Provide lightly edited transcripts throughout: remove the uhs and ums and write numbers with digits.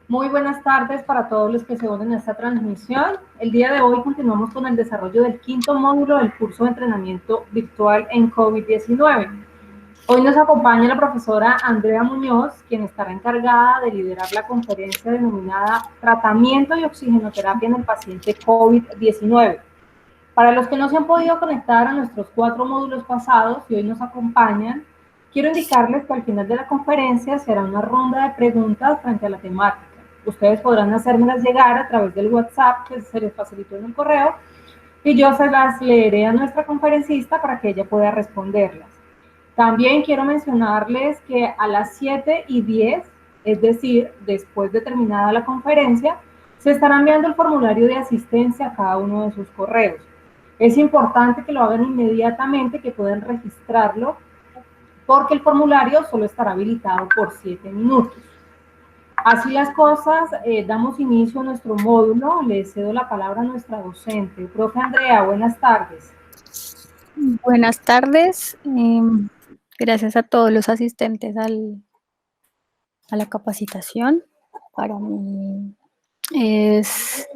Muy buenas tardes para todos los que se unen a esta transmisión. El día de hoy continuamos con el desarrollo del quinto módulo del curso de entrenamiento virtual en COVID-19. Hoy nos acompaña la profesora Andrea Muñoz, quien estará encargada de liderar la conferencia denominada Tratamiento y Oxigenoterapia en el paciente COVID-19. Para los que no se han podido conectar a nuestros 4 módulos pasados y hoy nos acompañan, quiero indicarles que al final de la conferencia se hará una ronda de preguntas frente a la temática. Ustedes podrán hacérmelas llegar a través del WhatsApp que se les facilitó en el correo y yo se las leeré a nuestra conferencista para que ella pueda responderlas. También quiero mencionarles que a las 7:10, es decir, después de terminada la conferencia, se estará enviando el formulario de asistencia a cada uno de sus correos. Es importante que lo hagan inmediatamente, que puedan registrarlo, porque el formulario solo estará habilitado por 7 minutos. Así las cosas, damos inicio a nuestro módulo. Le cedo la palabra a nuestra docente. Profe Andrea, buenas tardes. Buenas tardes. Gracias a todos los asistentes a la capacitación. Para mí es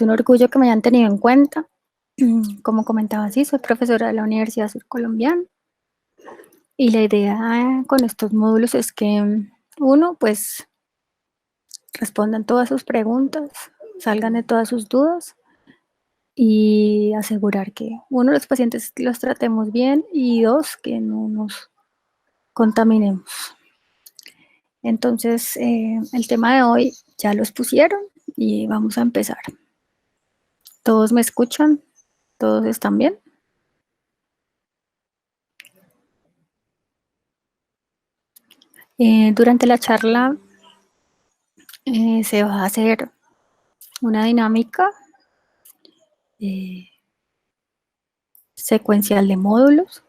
un orgullo que me hayan tenido en cuenta. Como comentaba, sí, soy profesora de la Universidad Surcolombiana y la idea con estos módulos es que uno, pues, respondan todas sus preguntas, salgan de todas sus dudas y asegurar que, uno, los pacientes los tratemos bien y dos, que no nos contaminemos. Entonces, el tema de hoy ya lo expusieron y vamos a empezar. ¿Todos me escuchan? ¿Todos están bien? Durante la charla se va a hacer una dinámica secuencial de módulos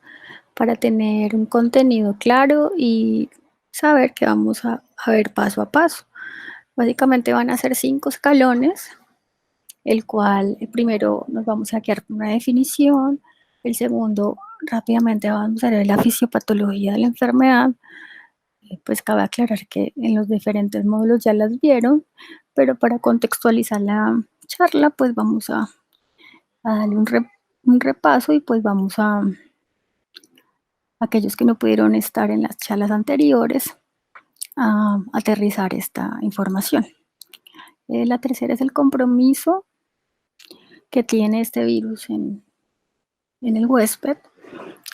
para tener un contenido claro y saber que vamos a ver paso a paso. Básicamente van a ser 5 escalones, el cual primero nos vamos a quedar con una definición, el segundo rápidamente vamos a ver la fisiopatología de la enfermedad. Pues cabe aclarar que en los diferentes módulos ya las vieron, pero para contextualizar la charla pues vamos a darle un repaso y pues vamos a aquellos que no pudieron estar en las charlas anteriores a aterrizar esta información. La tercera es el compromiso que tiene este virus en el huésped.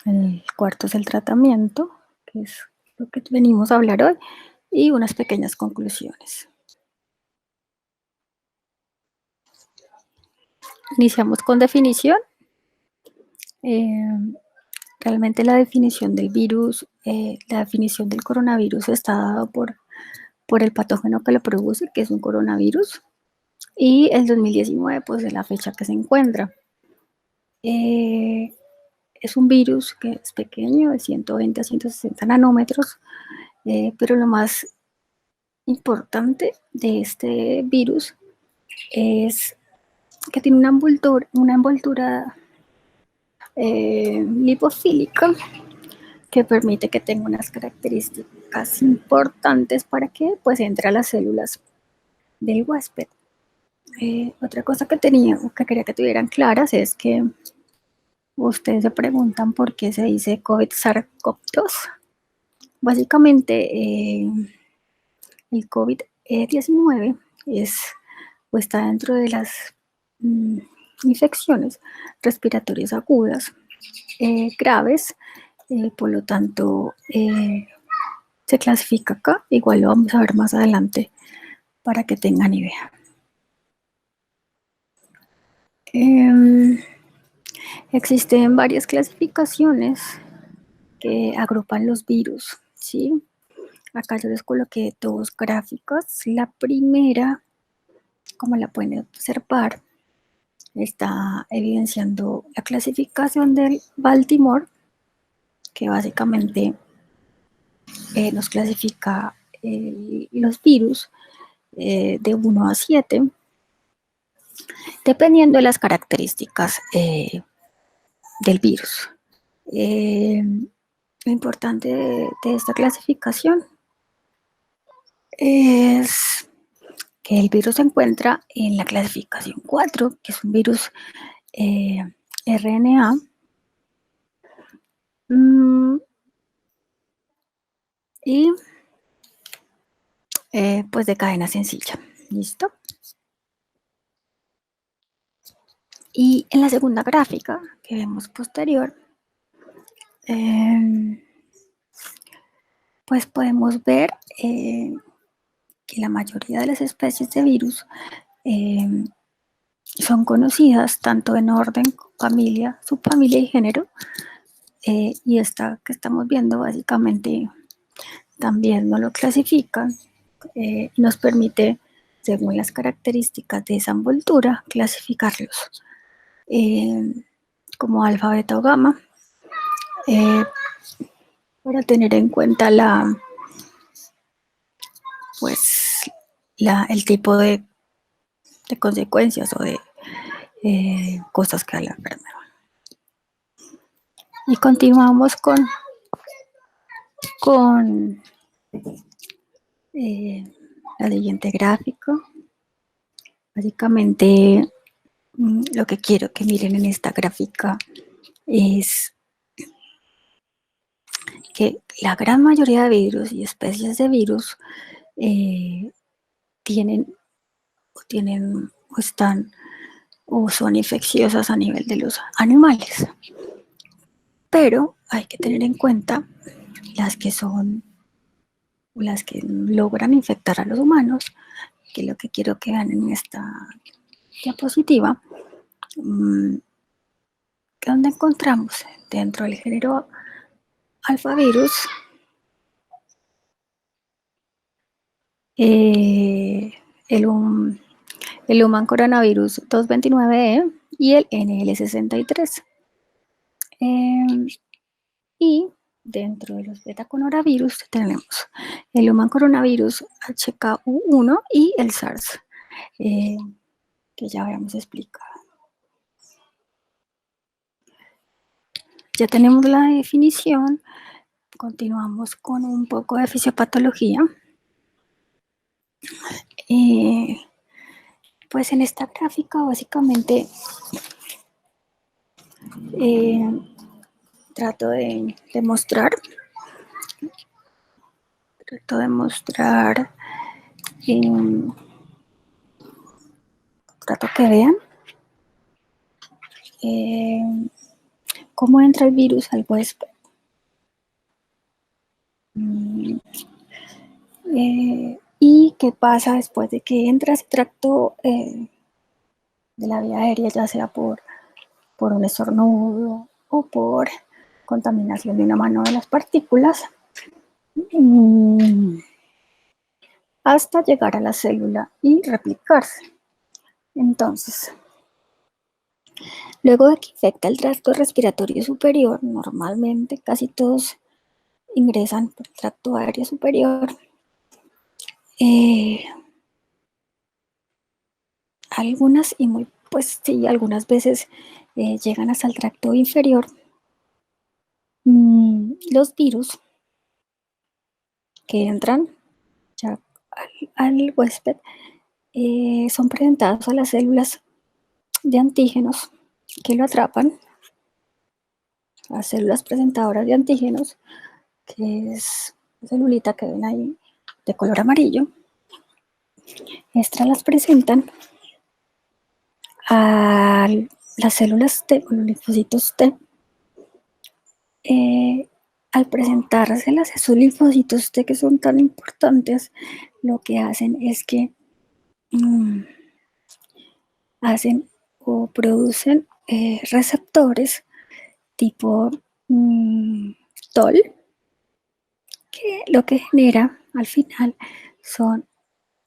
El cuarto es el tratamiento, que es lo que venimos a hablar hoy, y unas pequeñas conclusiones. Iniciamos con definición. Realmente la definición del virus, la definición del coronavirus está dada por el patógeno que lo produce, que es un coronavirus, y el 2019 pues es la fecha que se encuentra. Es un virus que es pequeño, de 120 a 160 nanómetros, pero lo más importante de este virus es que tiene una envoltura lipofílica que permite que tenga unas características importantes para que pues entre a las células del huésped. Otra cosa que quería que tuvieran claras es que ustedes se preguntan por qué se dice COVID-SARS-CoV-2. Básicamente, el COVID-19 está dentro de las infecciones respiratorias agudas graves, por lo tanto, se clasifica acá, igual lo vamos a ver más adelante para que tengan idea. Existen varias clasificaciones que agrupan los virus, ¿sí? Acá yo les coloqué 2 gráficas. La primera, como la pueden observar, está evidenciando la clasificación del Baltimore, que básicamente nos clasifica los virus de 1 a 7, dependiendo de las características del virus. Lo importante de esta clasificación es El virus se encuentra en la clasificación 4, que es un virus RNA. Y pues de cadena sencilla. ¿Listo? Y en la segunda gráfica que vemos posterior, pues podemos ver que la mayoría de las especies de virus son conocidas tanto en orden, familia, subfamilia y género. Y esta que estamos viendo básicamente también nos lo clasifican, nos permite, según las características de esa envoltura, clasificarlos como alfa, beta o gamma, para tener en cuenta el tipo de consecuencias o de cosas que da la enfermedad. Y continuamos con la siguiente gráfica. Básicamente, lo que quiero que miren en esta gráfica es que la gran mayoría de virus y especies de virus tienen o están o son infecciosas a nivel de los animales. Pero hay que tener en cuenta las que logran infectar a los humanos, que es lo que quiero que vean en esta diapositiva, donde encontramos dentro del género alfavirus el Human Coronavirus 229E y el NL63. Y dentro de los beta-coronavirus tenemos el Human Coronavirus HKU1 y el SARS, que ya habíamos explicado. Ya tenemos la definición, continuamos con un poco de fisiopatología. Pues en esta gráfica básicamente trato de mostrar trato que vean cómo entra el virus al huésped. Y qué pasa después de que entra ese tracto de la vía aérea, ya sea por un estornudo o por contaminación de una mano de las partículas, hasta llegar a la célula y replicarse. Entonces, luego de que infecta el tracto respiratorio superior, normalmente casi todos ingresan por el tracto aéreo superior. Algunas algunas veces llegan hasta el tracto inferior. Los virus que entran ya al huésped son presentados a las células de antígenos que lo atrapan, las células presentadoras de antígenos, que es la celulita que ven ahí de color amarillo. Estas las presentan a las células T o los linfocitos T. Al presentárselas, esos linfocitos T que son tan importantes, lo que hacen es que hacen o producen receptores tipo TOL, que lo que genera al final son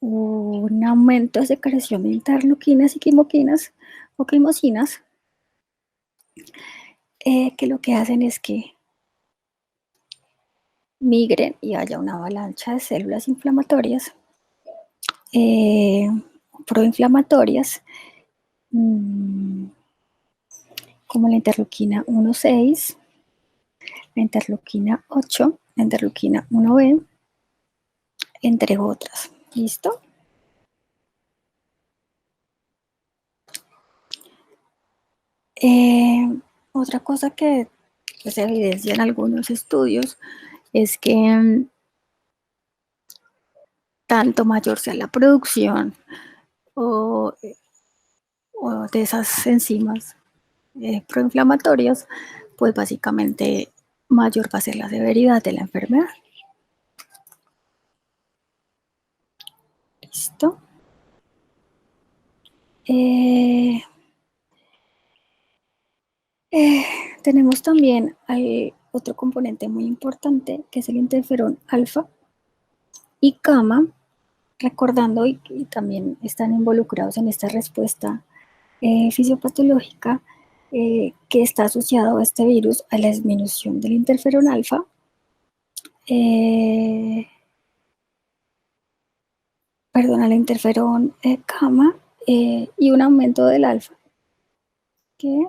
un aumento de secreción de interleuquinas y quimoquinas o quimosinas, que lo que hacen es que migren y haya una avalancha de células inflamatorias, proinflamatorias, como la interleuquina 1,6, la interleuquina 8, la interleuquina 1B, entre otras. ¿Listo? Otra cosa que se evidencia en algunos estudios es que tanto mayor sea la producción o, o de esas enzimas proinflamatorias, pues básicamente mayor va a ser la severidad de la enfermedad. ¿Listo? Tenemos también otro componente muy importante que es el interferón alfa y gamma, recordando y también están involucrados en esta respuesta fisiopatológica que está asociado a este virus a la disminución del interferón alfa, al interferón gamma y un aumento del alfa que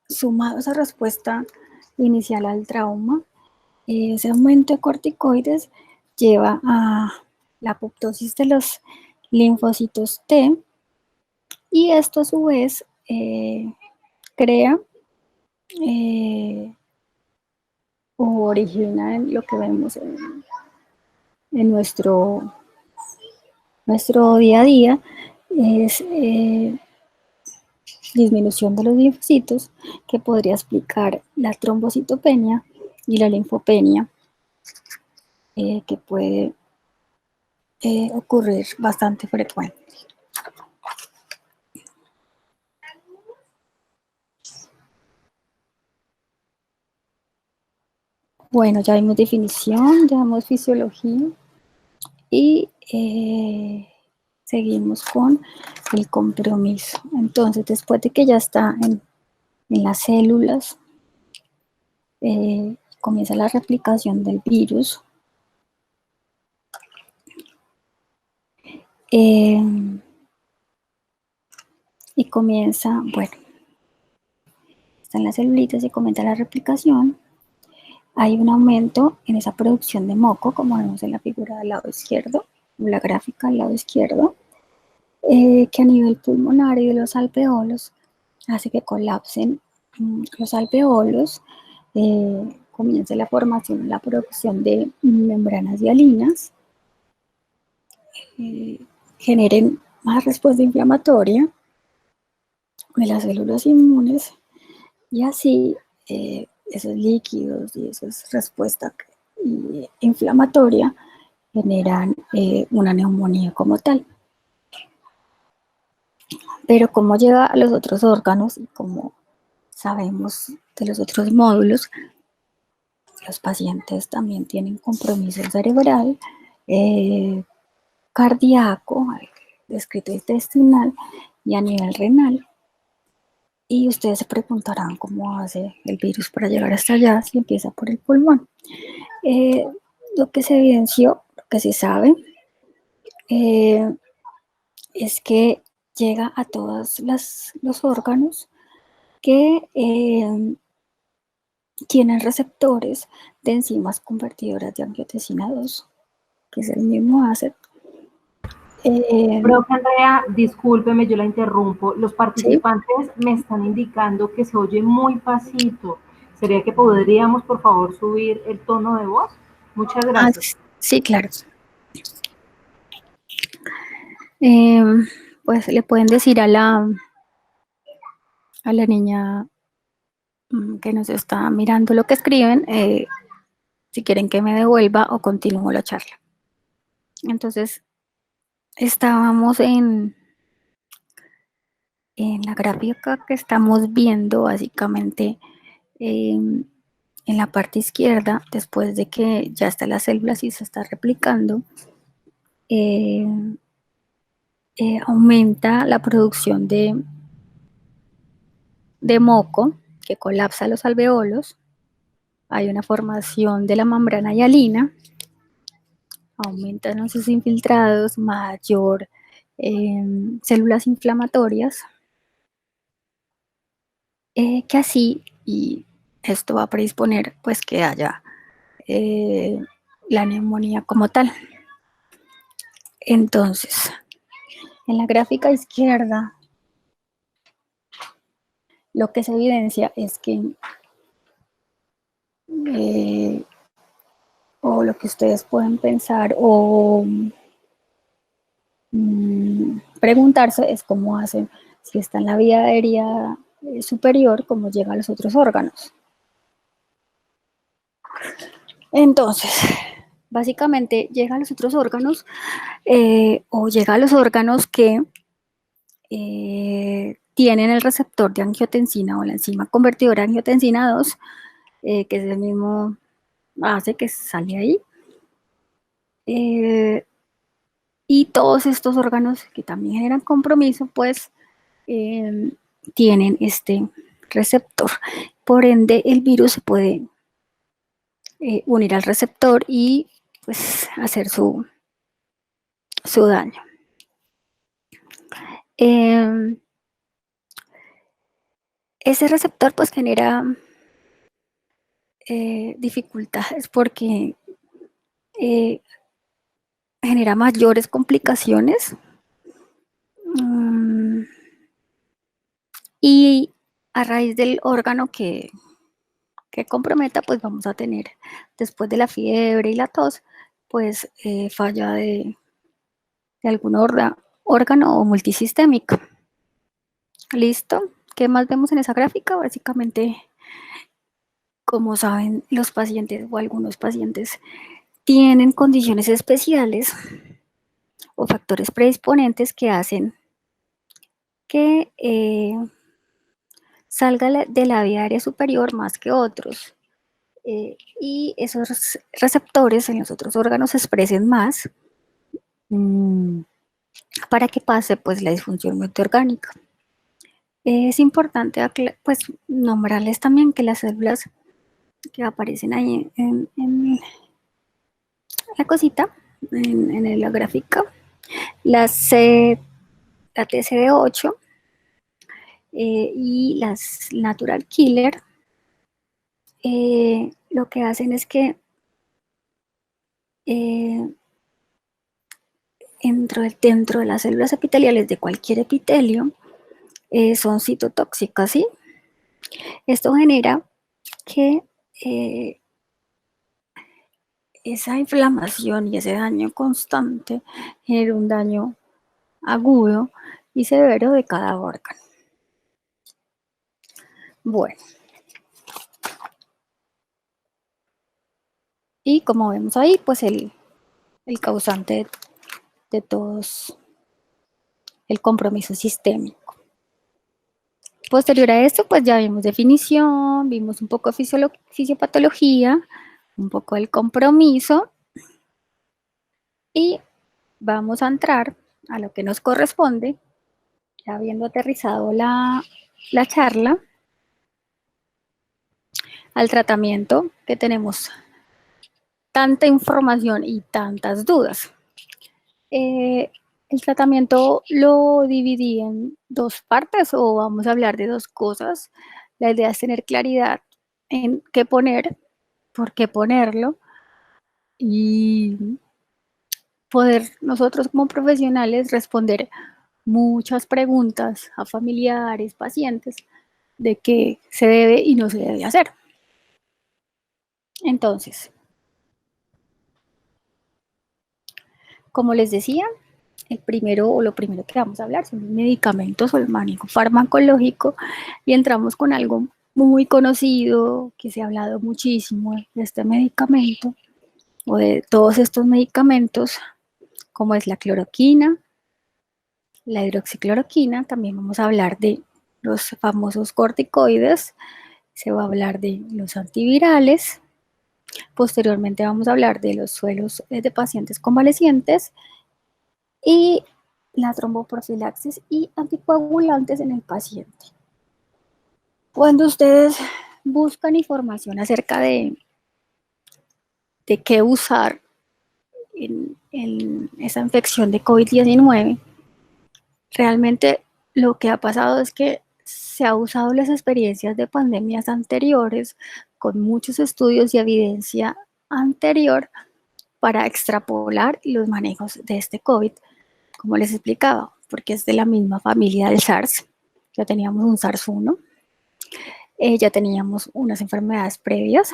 sumado a esa respuesta inicial al trauma, ese aumento de corticoides lleva a la apoptosis de los linfocitos T y esto a su vez crea o origina en lo que vemos en nuestro día a día, es disminución de los linfocitos que podría explicar la trombocitopenia y la linfopenia que puede ocurrir bastante frecuente. Bueno, ya vimos definición, ya vimos fisiología y seguimos con el compromiso. Entonces, después de que ya está en las células, comienza la replicación del virus. Y comienza, bueno, están las celulitas y comienza la replicación. Hay un aumento en esa producción de moco, como vemos en la figura del lado izquierdo, en la gráfica del lado izquierdo, que a nivel pulmonar y de los alveolos hace que colapsen los alveolos, comience la formación y la producción de membranas hialinas, generen más respuesta inflamatoria de las células inmunes y así esos líquidos y esa respuesta inflamatoria generan una neumonía como tal. Pero como llega a los otros órganos y como sabemos de los otros módulos, los pacientes también tienen compromiso cerebral, cardíaco, descrito intestinal y a nivel renal. Y ustedes se preguntarán cómo hace el virus para llegar hasta allá si empieza por el pulmón. Lo que se evidenció, lo que se sabe, es que llega a todos los órganos que tienen receptores de enzimas convertidoras de angiotensina 2, que es el mismo ACET. Profe Andrea, discúlpeme, yo la interrumpo. Los ¿Sí? participantes me están indicando que se oye muy pasito. ¿Sería que podríamos, por favor, subir el tono de voz? Muchas gracias. Sí, claro. Pues le pueden decir a la niña que nos está mirando lo que escriben, si quieren que me devuelva o continúo la charla. Entonces, estábamos en la gráfica que estamos viendo, básicamente, en la parte izquierda, después de que ya está la célula y se está replicando, aumenta la producción de moco que colapsa los alveolos, hay una formación de la membrana hialina, aumentan los infiltrados, mayor células inflamatorias, que así, y esto va a predisponer pues que haya la neumonía como tal. Entonces, en la gráfica izquierda lo que se evidencia es que, o lo que ustedes pueden pensar o preguntarse es cómo hacen, si está en la vía aérea superior, cómo llega a los otros órganos. Entonces, básicamente llega a los otros órganos o llega a los órganos que tienen el receptor de angiotensina o la enzima convertidora de angiotensina 2, que es el mismo base que sale ahí. Y todos estos órganos que también generan compromiso, pues tienen este receptor. Por ende, el virus se puede unir al receptor y pues hacer su daño. Ese receptor pues genera dificultades porque genera mayores complicaciones y a raíz del órgano que comprometa, pues vamos a tener, después de la fiebre y la tos, pues falla de algún órgano o multisistémico. ¿Listo? ¿Qué más vemos en esa gráfica? Básicamente, como saben, los pacientes o algunos pacientes tienen condiciones especiales o factores predisponentes que hacen que salga de la vía aérea superior más que otros. Y esos receptores en los otros órganos se expresen más para que pase pues la disfunción multiorgánica. Es importante pues nombrarles también que las células que aparecen ahí en la cosita, en la gráfica, la TCD8 y las Natural Killer, lo que hacen es que dentro de las células epiteliales de cualquier epitelio son citotóxicas, ¿sí? Esto genera que esa inflamación y ese daño constante genera un daño agudo y severo de cada órgano. Bueno. Y como vemos ahí, pues el causante de todos, el compromiso sistémico. Posterior a esto, pues ya vimos definición, vimos un poco de fisiopatología, un poco del compromiso y vamos a entrar a lo que nos corresponde, ya habiendo aterrizado la charla, al tratamiento, que tenemos tanta información y tantas dudas. El tratamiento lo dividí en dos partes o vamos a hablar de dos cosas. La idea es tener claridad en qué poner, por qué ponerlo y poder nosotros como profesionales responder muchas preguntas a familiares, pacientes, de qué se debe y no se debe hacer. Entonces, como les decía, lo primero que vamos a hablar son los medicamentos o el manejo farmacológico y entramos con algo muy conocido, que se ha hablado muchísimo de este medicamento o de todos estos medicamentos, como es la cloroquina, la hidroxicloroquina. También vamos a hablar de los famosos corticoides, se va a hablar de los antivirales, posteriormente vamos a hablar de los suelos de pacientes convalecientes y la tromboprofilaxis y anticoagulantes en el paciente. Cuando ustedes buscan información acerca de qué usar en esa infección de COVID-19, realmente lo que ha pasado es que se ha usado las experiencias de pandemias anteriores con muchos estudios y evidencia anterior para extrapolar los manejos de este COVID, como les explicaba, porque es de la misma familia del SARS. Ya teníamos un SARS-1, Ya teníamos unas enfermedades previas,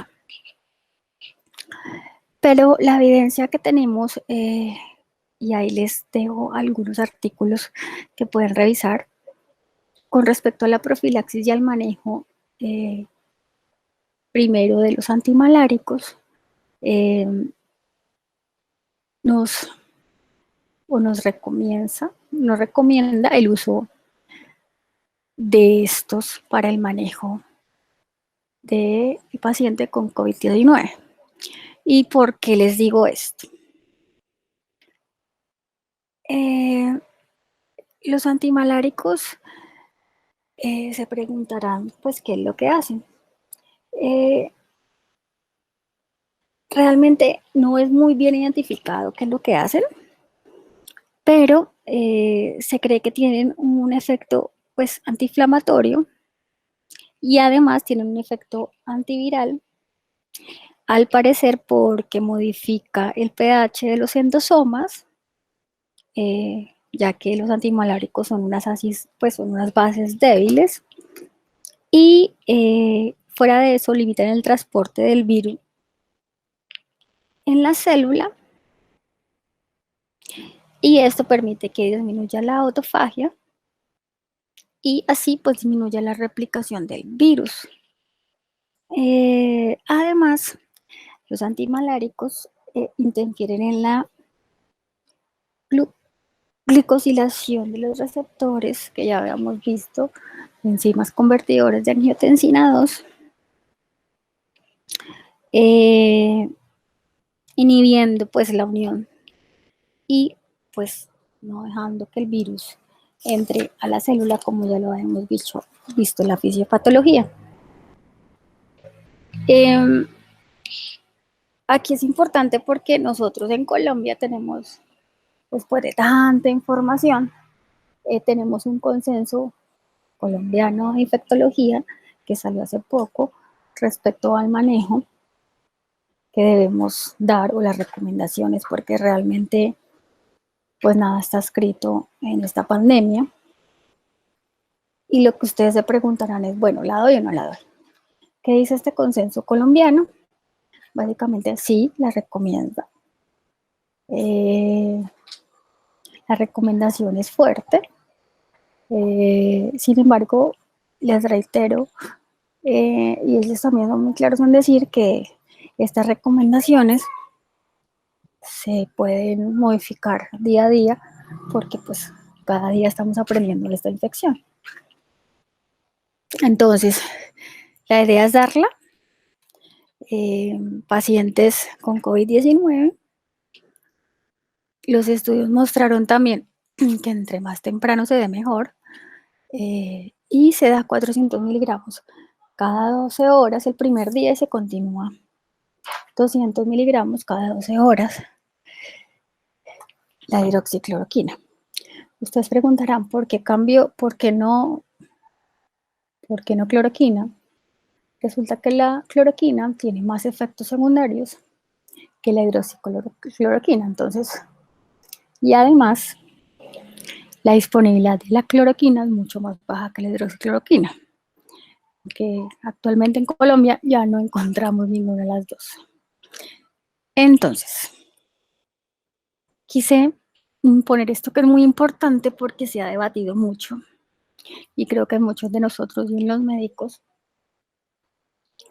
pero la evidencia que tenemos, y ahí les dejo algunos artículos que pueden revisar, con respecto a la profilaxis y al manejo, primero de los antimaláricos, nos recomienda el uso de estos para el manejo del paciente con COVID-19. ¿Y por qué les digo esto? Los antimaláricos, se preguntarán, pues, ¿qué es lo que hacen? Realmente no es muy bien identificado qué es lo que hacen, pero se cree que tienen un efecto, pues, antiinflamatorio y además tienen un efecto antiviral, al parecer porque modifica el pH de los endosomas, ya que los antimaláricos son son unas bases débiles, y fuera de eso limitan el transporte del virus en la célula, y esto permite que disminuya la autofagia y así pues disminuya la replicación del virus. Además, los antimaláricos interfieren en la glicosilación de los receptores que ya habíamos visto, enzimas convertidores de angiotensina 2, inhibiendo pues la unión y pues no dejando que el virus entre a la célula, como ya lo hemos visto en la fisiopatología. Aquí es importante porque nosotros en Colombia tenemos, después de tanta información, tenemos un consenso colombiano de infectología que salió hace poco respecto al manejo que debemos dar o las recomendaciones, porque realmente pues nada está escrito en esta pandemia. Y lo que ustedes se preguntarán es, bueno, ¿la doy o no la doy? ¿Qué dice este consenso colombiano? Básicamente sí, la recomienda. La recomendación es fuerte. Sin embargo, les reitero, y ellos también son muy claros en decir que estas recomendaciones se pueden modificar día a día porque pues cada día estamos aprendiendo de esta infección. Entonces, la idea es darla. Pacientes con COVID-19, los estudios mostraron también que entre más temprano se dé mejor, y se da 400 miligramos cada 12 horas el primer día y se continúa 200 miligramos cada 12 horas la hidroxicloroquina. Ustedes preguntarán, ¿por qué cambio? ¿Por qué no cloroquina? Resulta que la cloroquina tiene más efectos secundarios que la hidroxicloroquina, entonces, y además la disponibilidad de la cloroquina es mucho más baja que la hidroxicloroquina, que actualmente en Colombia ya no encontramos ninguna de las dos. Entonces, quise poner esto que es muy importante porque se ha debatido mucho y creo que muchos de nosotros y los médicos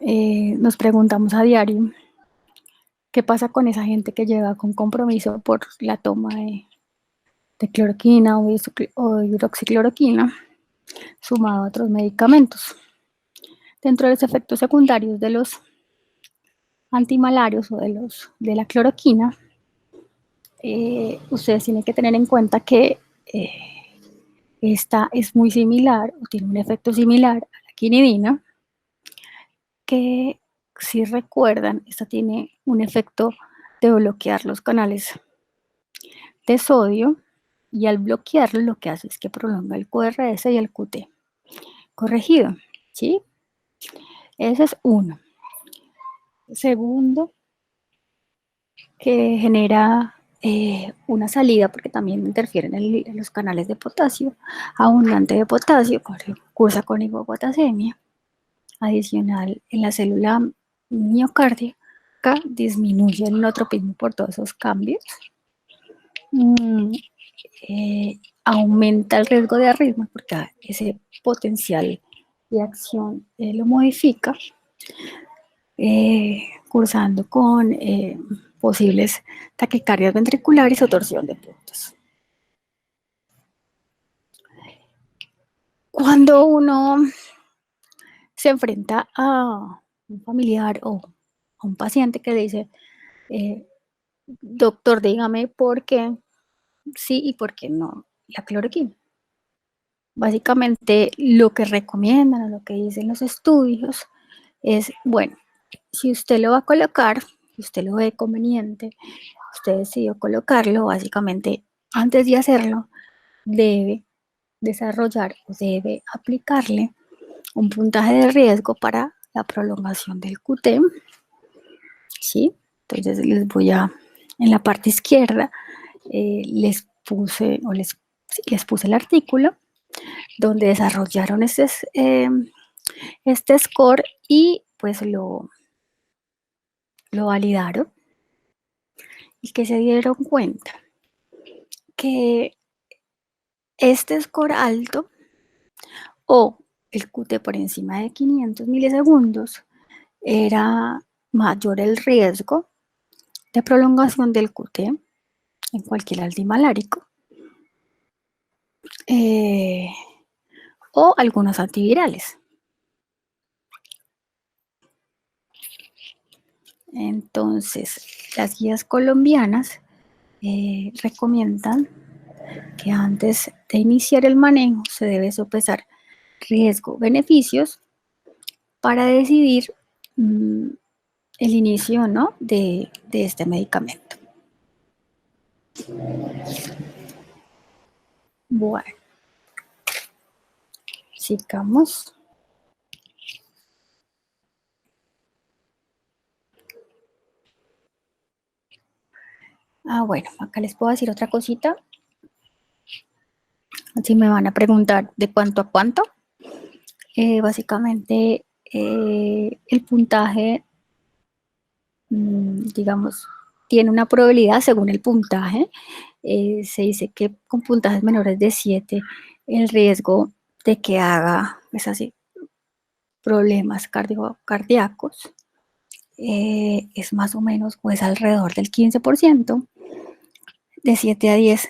nos preguntamos a diario qué pasa con esa gente que llega con compromiso por la toma de cloroquina o hidroxicloroquina sumado a otros medicamentos. Dentro de los efectos secundarios de los antimalarios o de la cloroquina, ustedes tienen que tener en cuenta que esta es muy similar o tiene un efecto similar a la quinidina, que si recuerdan, esta tiene un efecto de bloquear los canales de sodio y al bloquearlo lo que hace es que prolonga el QRS y el QT corregido, ¿sí? Ese es uno. Segundo, que genera una salida porque también interfieren en los canales de potasio, abundante de potasio, cursa con hipopotasemia. adicional en la célula miocárdica, disminuye el notropismo por todos esos cambios, aumenta el riesgo de arritmia porque ese potencial de acción lo modifica, cursando con posibles taquicardias ventriculares o torsión de puntos. Cuando uno se enfrenta a un familiar o a un paciente que dice, doctor, dígame por qué sí y por qué no la cloroquina. Básicamente lo que recomiendan o lo que dicen los estudios es, bueno, si usted lo va a colocar, si usted lo ve conveniente, usted decidió colocarlo, básicamente antes de hacerlo debe desarrollar o debe aplicarle un puntaje de riesgo para la prolongación del QT, ¿sí? Entonces les voy a, en la parte izquierda, les puse el artículo donde desarrollaron este score y pues lo validaron y que se dieron cuenta que este score alto o el QT por encima de 500 milisegundos era mayor el riesgo de prolongación del QT en cualquier antimalárico o algunos antivirales. Entonces, las guías colombianas recomiendan que antes de iniciar el manejo se debe sopesar riesgo-beneficios para decidir el inicio, ¿no?, de este medicamento. Bueno, sigamos. Bueno, acá les puedo decir otra cosita. Si me van a preguntar de cuánto a cuánto, básicamente el puntaje, digamos, tiene una probabilidad según el puntaje. Se dice que con puntajes menores de 7 el riesgo de que haga, pues así, problemas cardíacos es más o menos, pues alrededor del 15%. De 7 a 10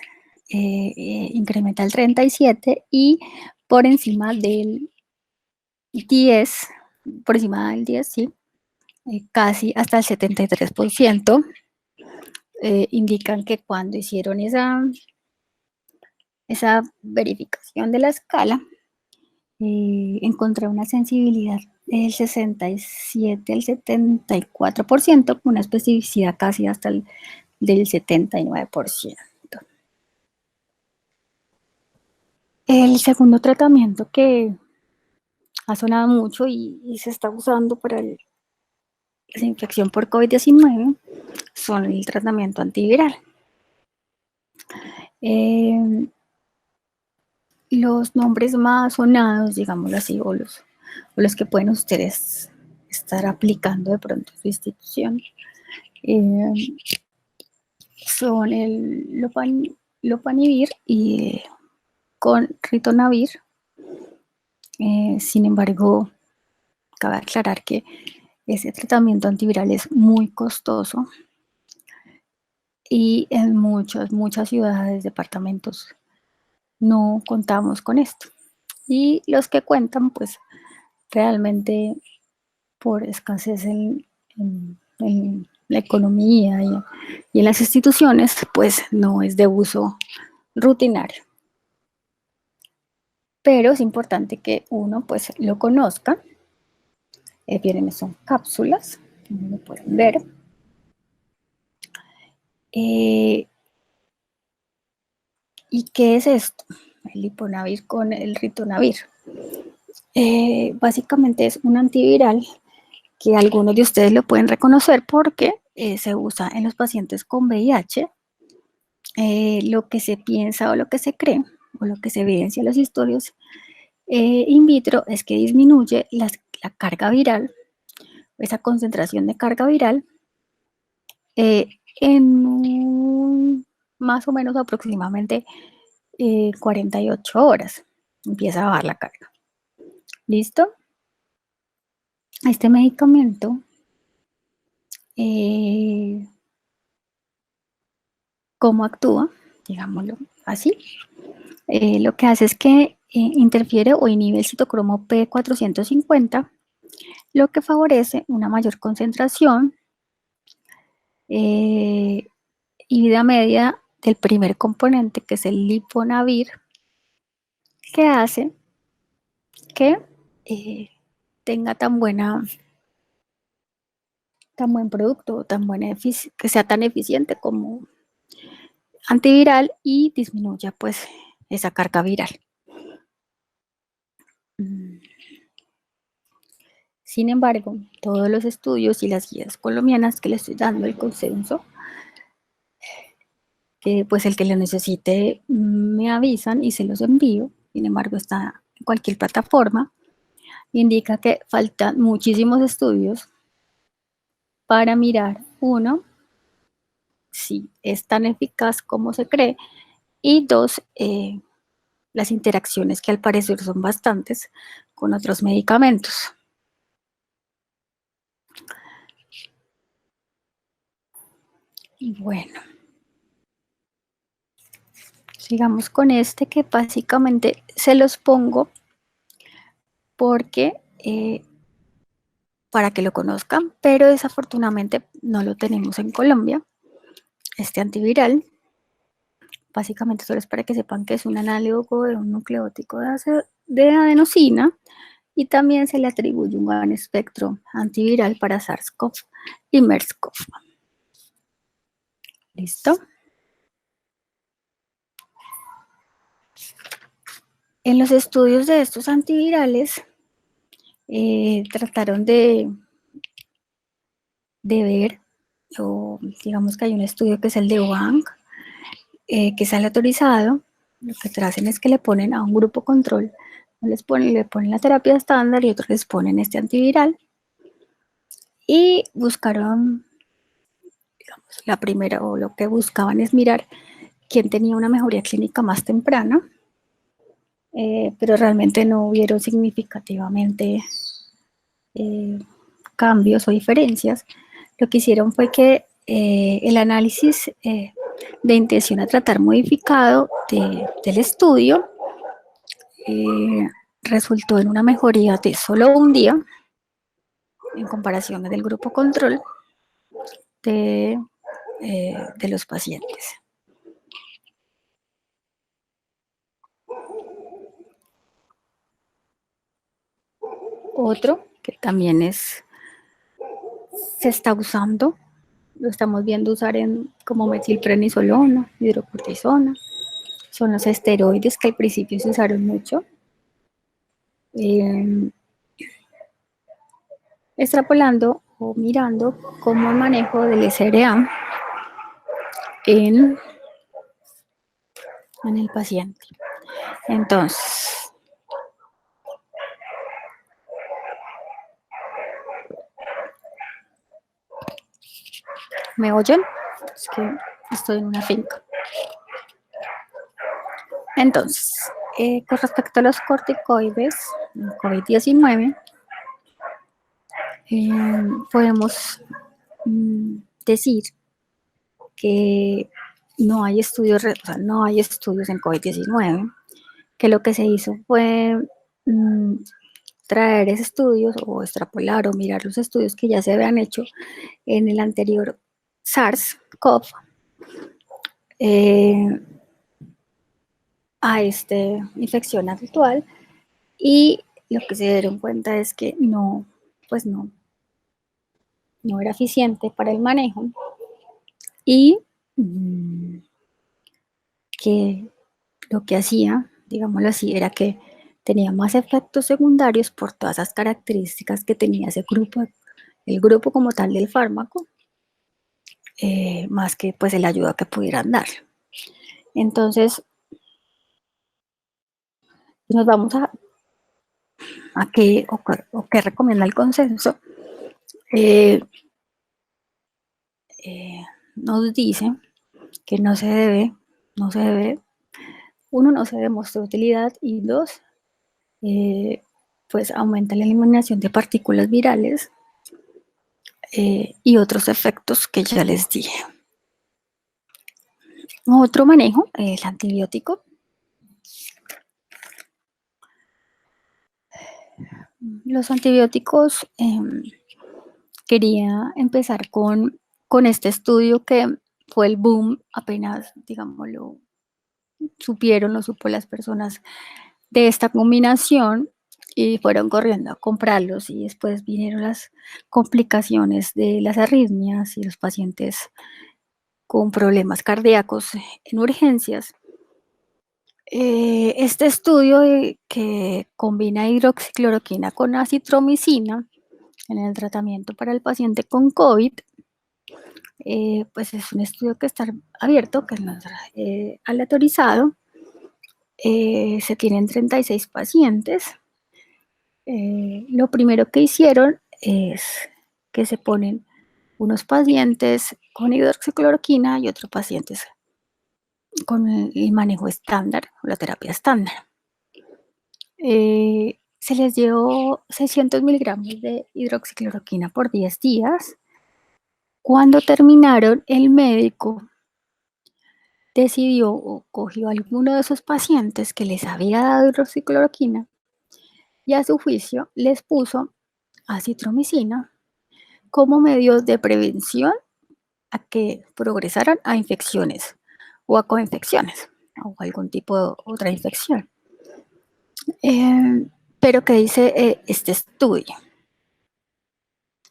incrementa el 37% y por encima del 10, por encima del 10, sí, casi hasta el 73%, indican que cuando hicieron esa verificación de la escala, encontré una sensibilidad del 67 al 74%, con una especificidad casi hasta del 79%. El segundo tratamiento que ha sonado mucho y se está usando para la infección por COVID-19 son el tratamiento antiviral. Los nombres más sonados, digámoslo así, o los que pueden ustedes estar aplicando de pronto en su institución, son el lopanivir y con ritonavir. Sin embargo, cabe aclarar que ese tratamiento antiviral es muy costoso y en muchas ciudades, departamentos, no contamos con esto. Y los que cuentan, pues realmente por escasez en la economía y en las instituciones, pues no es de uso rutinario. Pero es importante que uno pues lo conozca. Vienen, son cápsulas, como lo pueden ver. ¿Y qué es esto? El liponavir con el ritonavir. Básicamente es un antiviral que algunos de ustedes lo pueden reconocer porque se usa en los pacientes con VIH. Lo que se piensa o lo que se cree o lo que se evidencia en los estudios in vitro es que disminuye la carga viral, esa concentración de carga viral, en más o menos aproximadamente 48 horas. Empieza a bajar la carga. ¿Listo? Este medicamento, ¿cómo actúa? Digámoslo así. Lo que hace es que interfiere o inhibe el citocromo P450, lo que favorece una mayor concentración y vida media del primer componente, que es el liponavir, que hace que tenga tan buen producto, que sea tan eficiente como antiviral y disminuya pues esa carga viral. Sin embargo, todos los estudios y las guías colombianas que le estoy dando el consenso, que pues el que lo necesite me avisan y se los envío. Sin embargo, está en cualquier plataforma. Indica que faltan muchísimos estudios para mirar, uno, si es tan eficaz como se cree, y dos, las interacciones, que al parecer son bastantes, con otros medicamentos. Y bueno, sigamos con este, que básicamente se los pongo porque para que lo conozcan, pero desafortunadamente no lo tenemos en Colombia. Este antiviral, básicamente solo es para que sepan que es un análogo de un nucleótido de adenosina, y también se le atribuye un gran espectro antiviral para SARS-CoV y MERS-CoV. ¿Listo? En los estudios de estos antivirales trataron de ver, o digamos que hay un estudio que es el de Wang, que sale autorizado. Lo que hacen es que le ponen a un grupo control, le ponen la terapia estándar y otros les ponen este antiviral, y buscaron, digamos, la primera, o lo que buscaban es mirar quién tenía una mejoría clínica más temprana, pero realmente no hubieron significativamente cambios o diferencias. Lo que hicieron fue que el análisis de intención a tratar modificado del estudio resultó en una mejoría de solo un día en comparación del grupo control de los pacientes. Otro que también se está usando, lo estamos viendo usar como metilprednisolona, hidrocortisona, son los esteroides que al principio se usaron mucho. Extrapolando o mirando cómo el manejo del SRA en el paciente. Entonces, ¿me oyen? Es que estoy en una finca. Entonces, con respecto a los corticoides, el COVID-19, podemos decir que no hay estudios en COVID-19, que lo que se hizo fue traer esos estudios o extrapolar o mirar los estudios que ya se habían hecho en el anterior SARS-CoV a esta infección actual, y lo que se dieron cuenta es que no era eficiente para el manejo, y que lo que hacía, digámoslo así, era que tenía más efectos secundarios por todas esas características que tenía ese grupo, el grupo como tal del fármaco, más que pues la ayuda que pudieran dar. Entonces, nos vamos a a qué o qué recomienda el consenso, nos dice que no se debe, uno, no se demostró utilidad, y dos, pues aumenta la eliminación de partículas virales y otros efectos que ya les dije. Otro manejo, el antibiótico. Los antibióticos, quería empezar con este estudio que fue el boom apenas, digamos, lo supo las personas de esta combinación y fueron corriendo a comprarlos, y después vinieron las complicaciones de las arritmias y los pacientes con problemas cardíacos en urgencias. Este estudio que combina hidroxicloroquina con acitromicina en el tratamiento para el paciente con COVID, pues es un estudio que está abierto, que no es aleatorizado. Se tienen 36 pacientes. Lo primero que hicieron es que se ponen unos pacientes con hidroxicloroquina y otros pacientes con el manejo estándar, la terapia estándar. Se les dio 600 miligramos de hidroxicloroquina por 10 días. Cuando terminaron, el médico decidió o cogió a alguno de esos pacientes que les había dado hidroxicloroquina y a su juicio les puso acitromicina como medio de prevención a que progresaran a infecciones o a coinfecciones o algún tipo de otra infección. Pero ¿qué dice este estudio?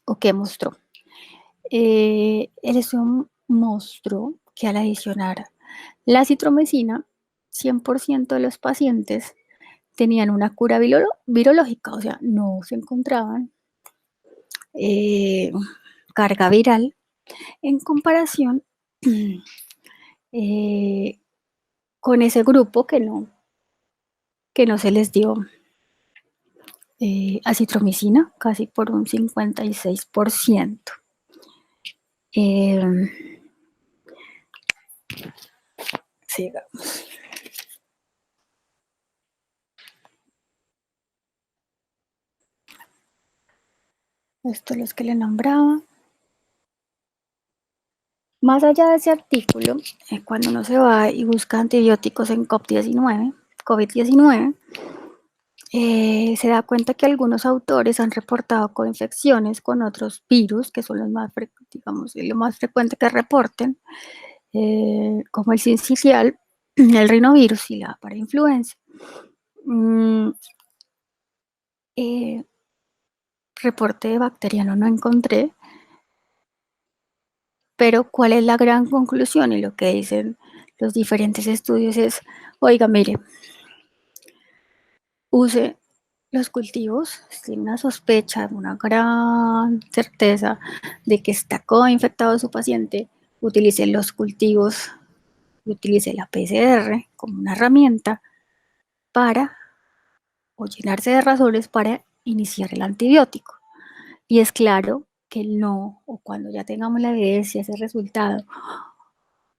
¿O qué mostró? El estudio mostró que al adicionar la acitromicina, 100% de los pacientes tenían una cura virológica, o sea, no se encontraban carga viral en comparación con ese grupo que no se les dio acitromicina, casi por un 56%. Sigamos. Esto es lo que le nombraba. Más allá de ese artículo, cuando uno se va y busca antibióticos en COVID-19, se da cuenta que algunos autores han reportado coinfecciones con otros virus, que son los más digamos, lo más frecuente que reporten, como el sincicial, el rinovirus y la parainfluenza. Reporte bacteriano no encontré, pero ¿cuál es la gran conclusión? Y lo que dicen los diferentes estudios es, oiga, mire, use los cultivos, si tiene una sospecha, una gran certeza de que está coinfectado su paciente, utilice los cultivos, utilice la PCR como una herramienta para, o llenarse de razones para iniciar el antibiótico. Y es claro que no, o cuando ya tengamos la evidencia, ese resultado,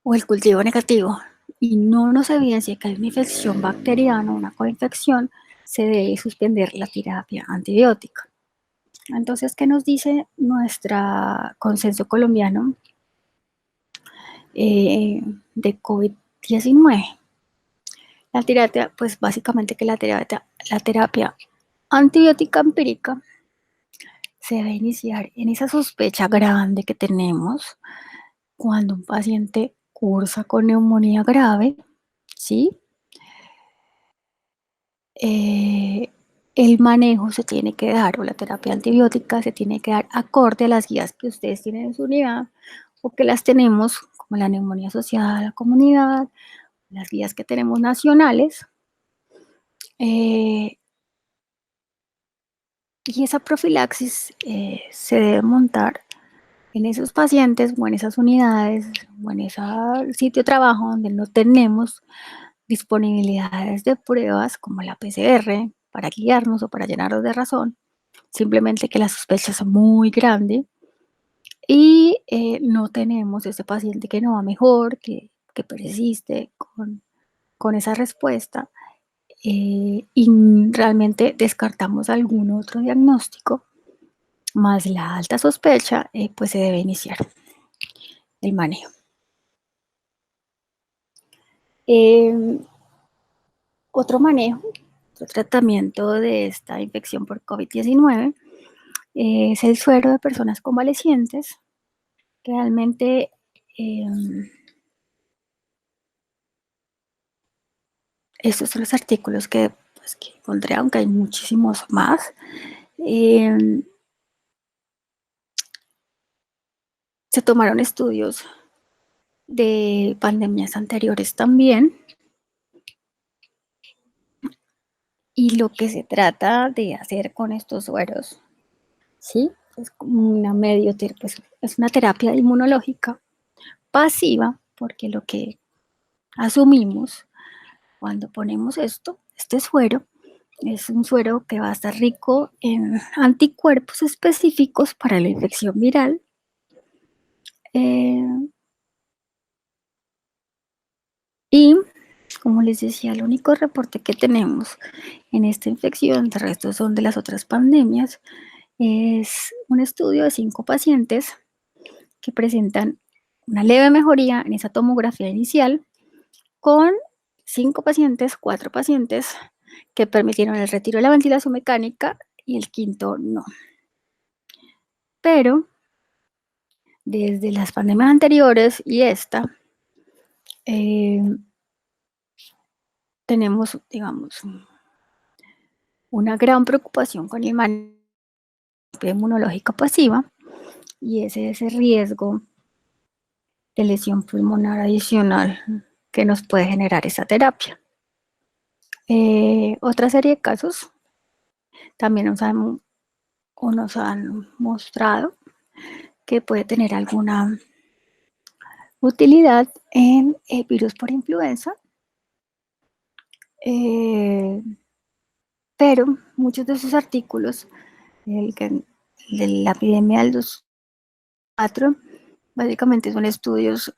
o el cultivo negativo, y no nos evidencia que hay una infección bacteriana, una coinfección, se debe suspender la terapia antibiótica. Entonces, ¿qué nos dice nuestro consenso colombiano de COVID-19? La terapia, pues básicamente que la terapia antibiótica empírica se debe iniciar en esa sospecha grande que tenemos cuando un paciente cursa con neumonía grave, ¿sí? El manejo se tiene que dar, o la terapia antibiótica se tiene que dar acorde a las guías que ustedes tienen en su unidad o que las tenemos, como la neumonía asociada a la comunidad, las guías que tenemos nacionales. Y esa profilaxis se debe montar en esos pacientes o en esas unidades o en ese sitio de trabajo donde no tenemos disponibilidades de pruebas como la PCR para guiarnos o para llenarnos de razón, simplemente que la sospecha es muy grande y no tenemos ese paciente que no va mejor, que persiste con esa respuesta y realmente descartamos algún otro diagnóstico, más la alta sospecha, pues se debe iniciar el manejo. Otro manejo, otro tratamiento de esta infección por COVID-19 es el suero de personas convalecientes. Realmente estos son los artículos que, pues, que encontré, aunque hay muchísimos más. Se tomaron estudios de pandemias anteriores también. Y lo que se trata de hacer con estos sueros, ¿sí? Es como pues, es una terapia inmunológica pasiva, porque lo que asumimos cuando ponemos este suero, es un suero que va a estar rico en anticuerpos específicos para la infección viral. Y, como les decía, el único reporte que tenemos en esta infección, de resto son de las otras pandemias, es un estudio de 5 pacientes que presentan una leve mejoría en esa tomografía inicial, con 5 pacientes, 4 pacientes que permitieron el retiro de la ventilación mecánica y el quinto no. Pero desde las pandemias anteriores y esta, tenemos, digamos, una gran preocupación con el manejo inmunológica pasiva, y ese riesgo de lesión pulmonar adicional que nos puede generar esa terapia. Otra serie de casos también nos han mostrado que puede tener alguna utilidad en virus por influenza, pero muchos de esos artículos, de la epidemia del 2004, básicamente son estudios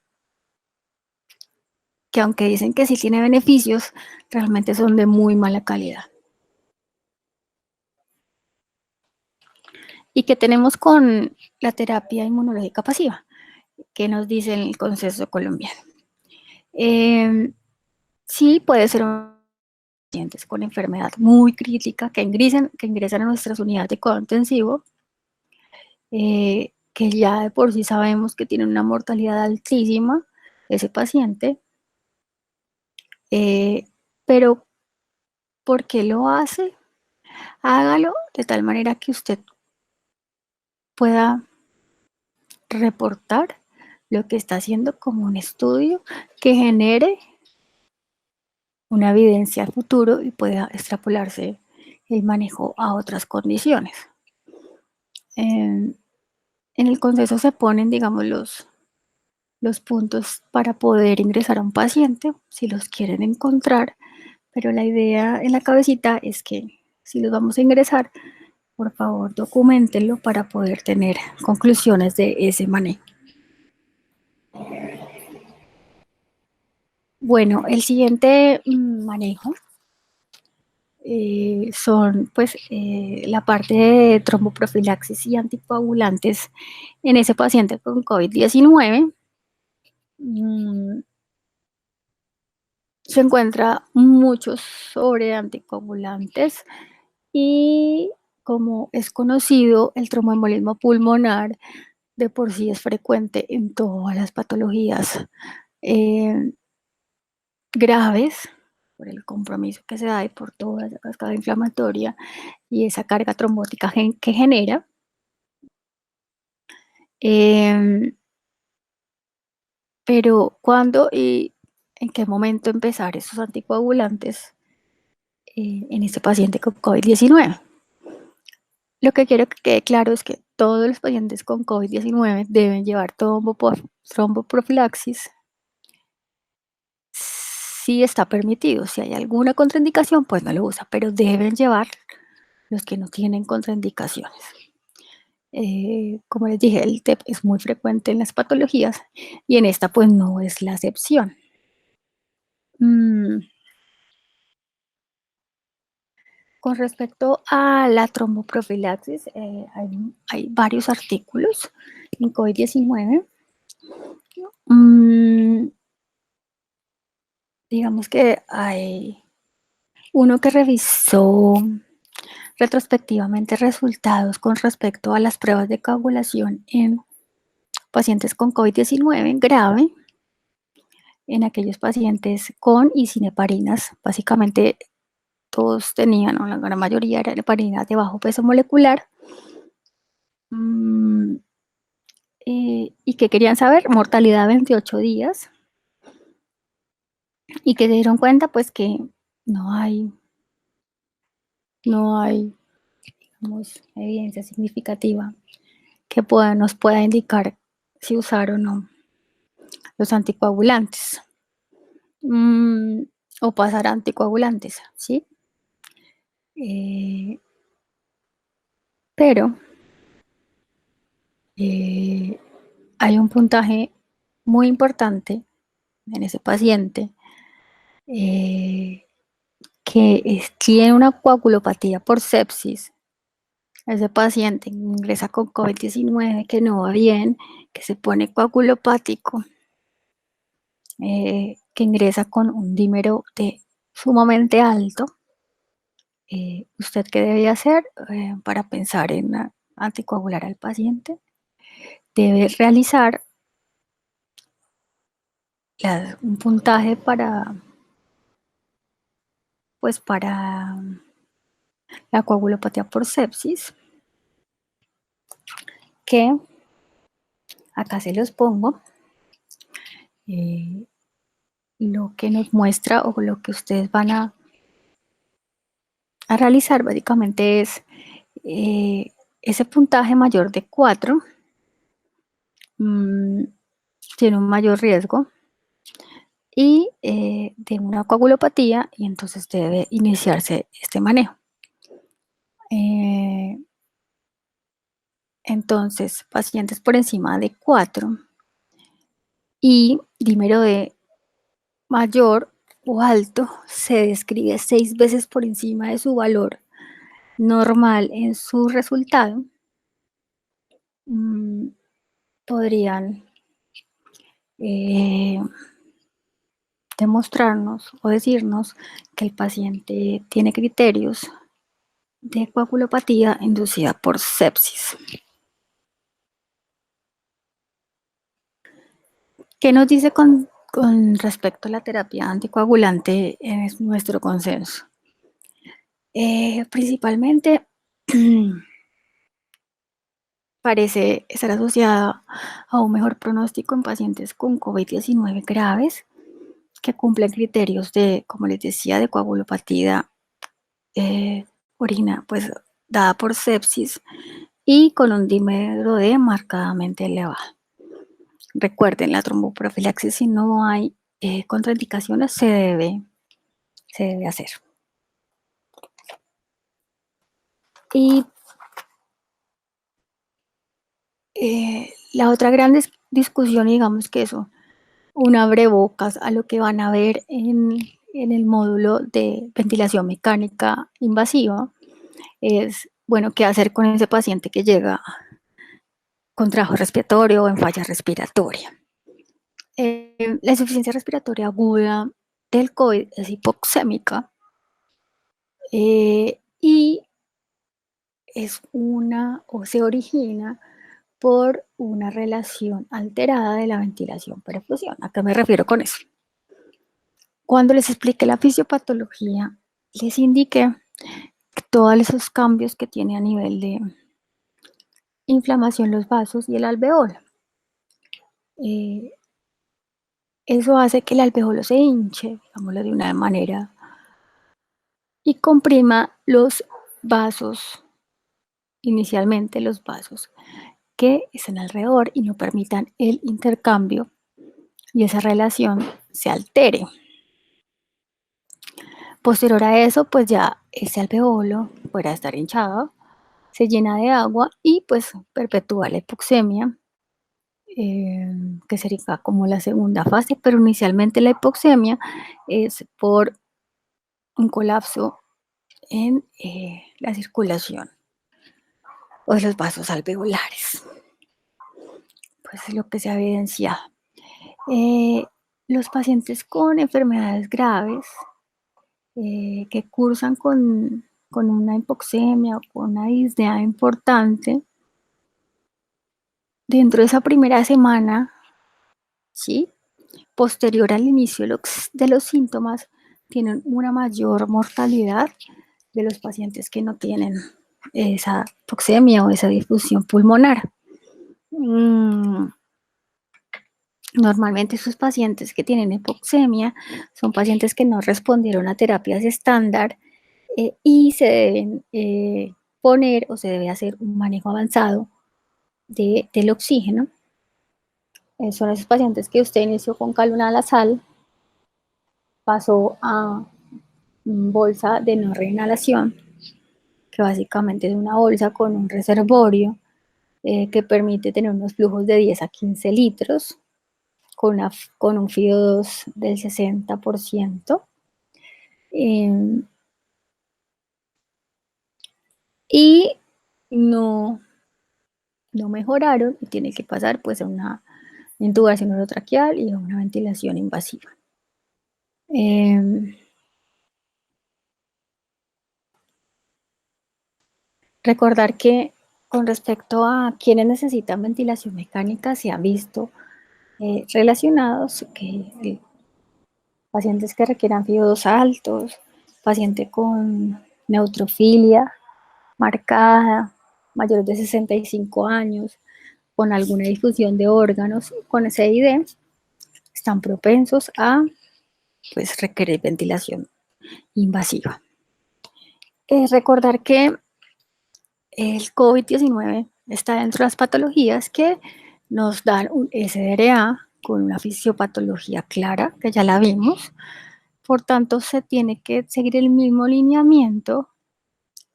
que, aunque dicen que sí tiene beneficios, realmente son de muy mala calidad. ¿Y qué tenemos con la terapia inmunológica pasiva? ¿Qué nos dice el Consenso Colombiano? Sí, puede ser pacientes con enfermedad muy crítica que ingresan a nuestras unidades de cuidado intensivo, que ya de por sí sabemos que tienen una mortalidad altísima ese paciente, pero ¿por qué lo hace? Hágalo de tal manera que usted pueda reportar lo que está haciendo como un estudio que genere una evidencia al futuro y pueda extrapolarse el manejo a otras condiciones. En el consenso se ponen, digamos, los puntos para poder ingresar a un paciente, si los quieren encontrar, pero la idea en la cabecita es que si los vamos a ingresar, por favor, documentenlo para poder tener conclusiones de ese manejo. Bueno, el siguiente manejo son pues la parte de tromboprofilaxis y anticoagulantes en ese paciente con COVID-19. Se encuentra mucho sobre anticoagulantes y, como es conocido, el tromboembolismo pulmonar de por sí es frecuente en todas las patologías graves, por el compromiso que se da y por toda esa cascada inflamatoria y esa carga trombótica que genera. Pero ¿cuándo y en qué momento empezar esos anticoagulantes en este paciente con COVID-19? Lo que quiero que quede claro es que todos los pacientes con COVID-19 deben llevar tromboprofilaxis sí está permitido. Si hay alguna contraindicación, pues no lo usa, pero deben llevar los que no tienen contraindicaciones. Como les dije, el TEP es muy frecuente en las patologías y en esta pues no es la excepción. Con respecto a la tromboprofilaxis, hay varios artículos en COVID-19. Digamos que hay uno que revisó retrospectivamente resultados con respecto a las pruebas de coagulación en pacientes con COVID-19 grave, en aquellos pacientes con y sin heparinas. Básicamente todos tenían, o la gran mayoría eran heparinas de bajo peso molecular. Y que querían saber mortalidad 28 días y que se dieron cuenta pues que no hay digamos, evidencia significativa que nos pueda indicar si usar o no los anticoagulantes o pasar a anticoagulantes, ¿sí? Pero hay un puntaje muy importante en ese paciente que tiene una coagulopatía por sepsis. Ese paciente ingresa con COVID-19, que no va bien, que se pone coagulopático, que ingresa con un dímero sumamente alto. ¿Usted qué debe hacer para pensar en anticoagular al paciente? Debe realizar un puntaje para la coagulopatía por sepsis, que acá se los pongo. Lo que nos muestra o lo que ustedes van a realizar básicamente es ese puntaje mayor de 4 tiene un mayor riesgo y de una coagulopatía, y entonces debe iniciarse este manejo. Entonces, pacientes por encima de 4 y dímero D mayor o alto se describe 6 veces por encima de su valor normal en su resultado, podrían demostrarnos o decirnos que el paciente tiene criterios de coagulopatía inducida por sepsis. ¿Qué nos dice con respecto a la terapia anticoagulante en nuestro consenso? Principalmente parece estar asociada a un mejor pronóstico en pacientes con COVID-19 graves que cumplen criterios de, como les decía, de coagulopatía orina, pues dada por sepsis y con un dímero D marcadamente elevado. Recuerden, la tromboprofilaxis, si no hay contraindicaciones, se debe hacer. Y la otra gran discusión, digamos que eso, un abrebocas a lo que van a ver en el módulo de ventilación mecánica invasiva, es, bueno, qué hacer con ese paciente que llega con trabajo respiratorio o en falla respiratoria. La insuficiencia respiratoria aguda del COVID es hipoxémica y es o se origina por una relación alterada de la ventilación-perfusión. ¿A qué me refiero con eso? Cuando les expliqué la fisiopatología, les indiqué todos esos cambios que tiene a nivel de inflamación los vasos y el alveolo. Eso hace que el alveolo se hinche, digámoslo de una manera, y comprima los vasos, inicialmente los vasos que están alrededor y no permitan el intercambio y esa relación se altere. Posterior a eso, pues ya ese alveolo, fuera de estar hinchado, se llena de agua y pues perpetúa la hipoxemia, que sería como la segunda fase, pero inicialmente la hipoxemia es por un colapso en la circulación o de los vasos alveolares. Pues es lo que se ha evidenciado. Los pacientes con enfermedades graves que cursan con una hipoxemia o con una disnea importante, dentro de esa primera semana, ¿sí? Posterior al inicio de los síntomas, tienen una mayor mortalidad de los pacientes que no tienen esa hipoxemia o esa difusión pulmonar. Normalmente esos pacientes que tienen hipoxemia son pacientes que no respondieron a terapias estándar y se deben poner o se debe hacer un manejo avanzado del oxígeno. Son esos pacientes que usted inició con sal, pasó a bolsa de no reinhalación, que básicamente es una bolsa con un reservorio que permite tener unos flujos de 10 a 15 litros con un FIO2 del 60%. Y no mejoraron y tiene que pasar pues a una intubación orotraqueal y a una ventilación invasiva. Recordar que con respecto a quienes necesitan ventilación mecánica, se han visto relacionados que pacientes que requieran FIO2 altos, paciente con neutrofilia marcada, mayores de 65 años, con alguna difusión de órganos, con SID, están propensos a pues, requerir ventilación invasiva. Recordar que el COVID-19 está dentro de las patologías que nos dan un SDRA con una fisiopatología clara, que ya la vimos. Por tanto, se tiene que seguir el mismo lineamiento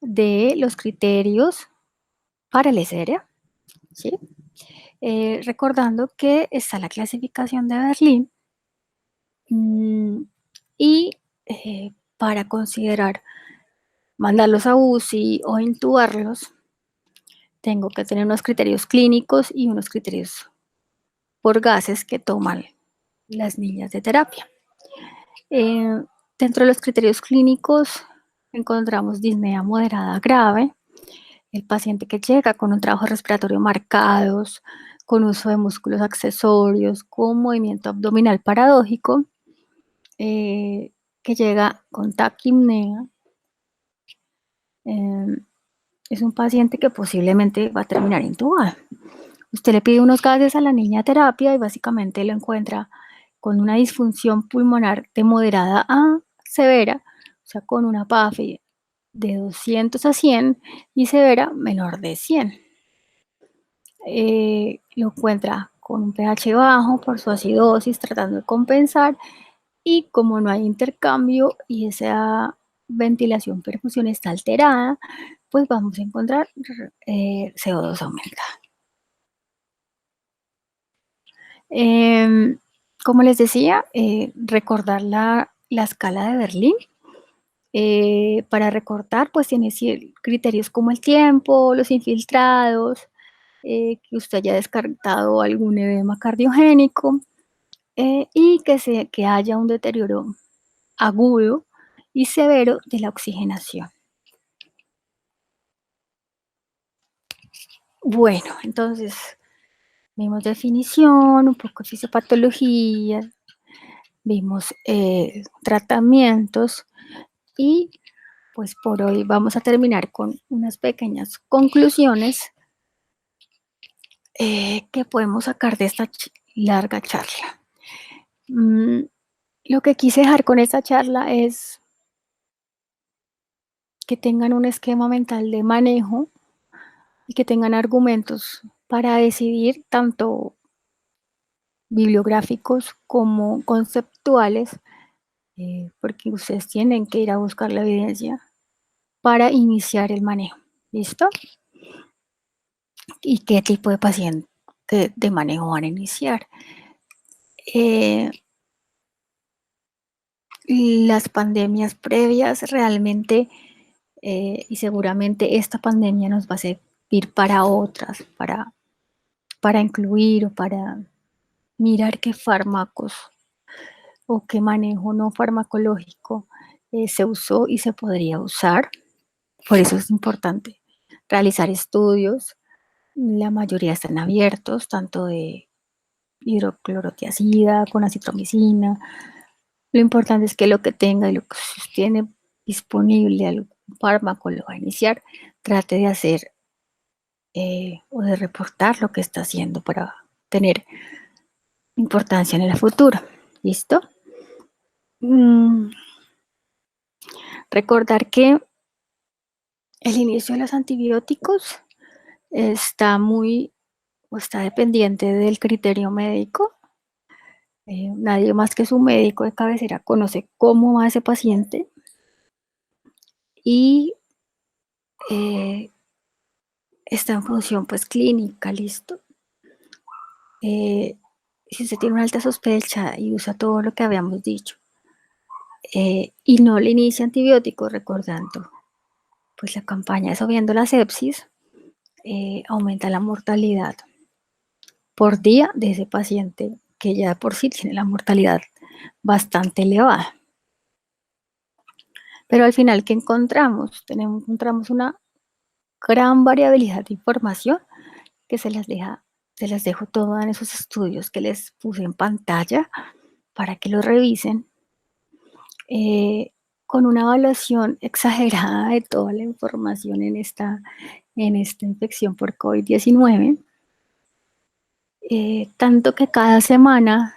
de los criterios para el SDRA, ¿sí? Recordando que está la clasificación de Berlín y para considerar mandarlos a UCI o intubarlos, tengo que tener unos criterios clínicos y unos criterios por gases que toman las niñas de terapia. Dentro de los criterios clínicos encontramos disnea moderada grave, el paciente que llega con un trabajo respiratorio marcados, con uso de músculos accesorios, con movimiento abdominal paradójico, que llega con taquipnea, es un paciente que posiblemente va a terminar intubado. Usted le pide unos gases a la niña de terapia y básicamente lo encuentra con una disfunción pulmonar de moderada a severa, o sea, con una PAFI de 200 a 100 y severa menor de 100. Lo encuentra con un pH bajo por su acidosis, tratando de compensar, y como no hay intercambio y esa ventilación perfusión está alterada, pues vamos a encontrar CO2 aumentada. Como les decía, recordar la escala de Berlín. Para recortar, pues tiene criterios como el tiempo, los infiltrados, que usted haya descartado algún edema cardiogénico y que haya un deterioro agudo y severo de la oxigenación. Bueno, entonces vimos definición, un poco de fisiopatología, vimos tratamientos y pues por hoy vamos a terminar con unas pequeñas conclusiones que podemos sacar de esta larga charla. Lo que quise dejar con esta charla es que tengan un esquema mental de manejo y que tengan argumentos para decidir tanto bibliográficos como conceptuales porque ustedes tienen que ir a buscar la evidencia para iniciar el manejo. ¿Listo? ¿Y qué tipo de paciente de manejo van a iniciar? Las pandemias previas realmente, y seguramente esta pandemia nos va a servir para otras, para incluir o para mirar qué fármacos o qué manejo no farmacológico se usó y se podría usar. Por eso es importante realizar estudios. La mayoría están abiertos, tanto de hidroclorotiazida con acitromicina. Lo importante es que lo que tenga y lo que usted tiene disponible, algún fármaco lo va a iniciar, trate de hacer o de reportar lo que está haciendo para tener importancia en el futuro. ¿Listo? Recordar que el inicio de los antibióticos está dependiente del criterio médico. Nadie más que su médico de cabecera conoce cómo va ese paciente y está en función pues clínica, ¿listo? Si usted tiene una alta sospecha y usa todo lo que habíamos dicho y no le inicia antibióticos, recordando pues la campaña de Sobiendo la Sepsis, aumenta la mortalidad por día de ese paciente que ya por sí tiene la mortalidad bastante elevada. Pero al final, ¿qué encontramos? Encontramos una gran variabilidad de información que se las dejo todas en esos estudios que les puse en pantalla para que los revisen, con una evaluación exagerada de toda la información en esta infección por COVID-19, tanto que cada semana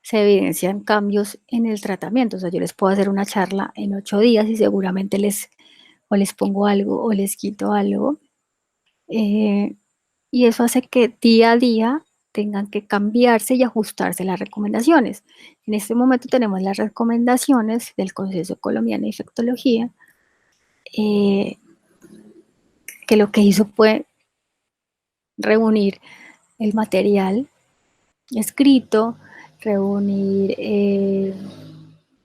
se evidencian cambios en el tratamiento. O sea, yo les puedo hacer una charla en 8 días y seguramente les pongo algo o les quito algo. Y eso hace que día a día tengan que cambiarse y ajustarse las recomendaciones. En este momento tenemos las recomendaciones del Consejo Colombiano de Infectología, que lo que hizo fue reunir el material escrito, reunir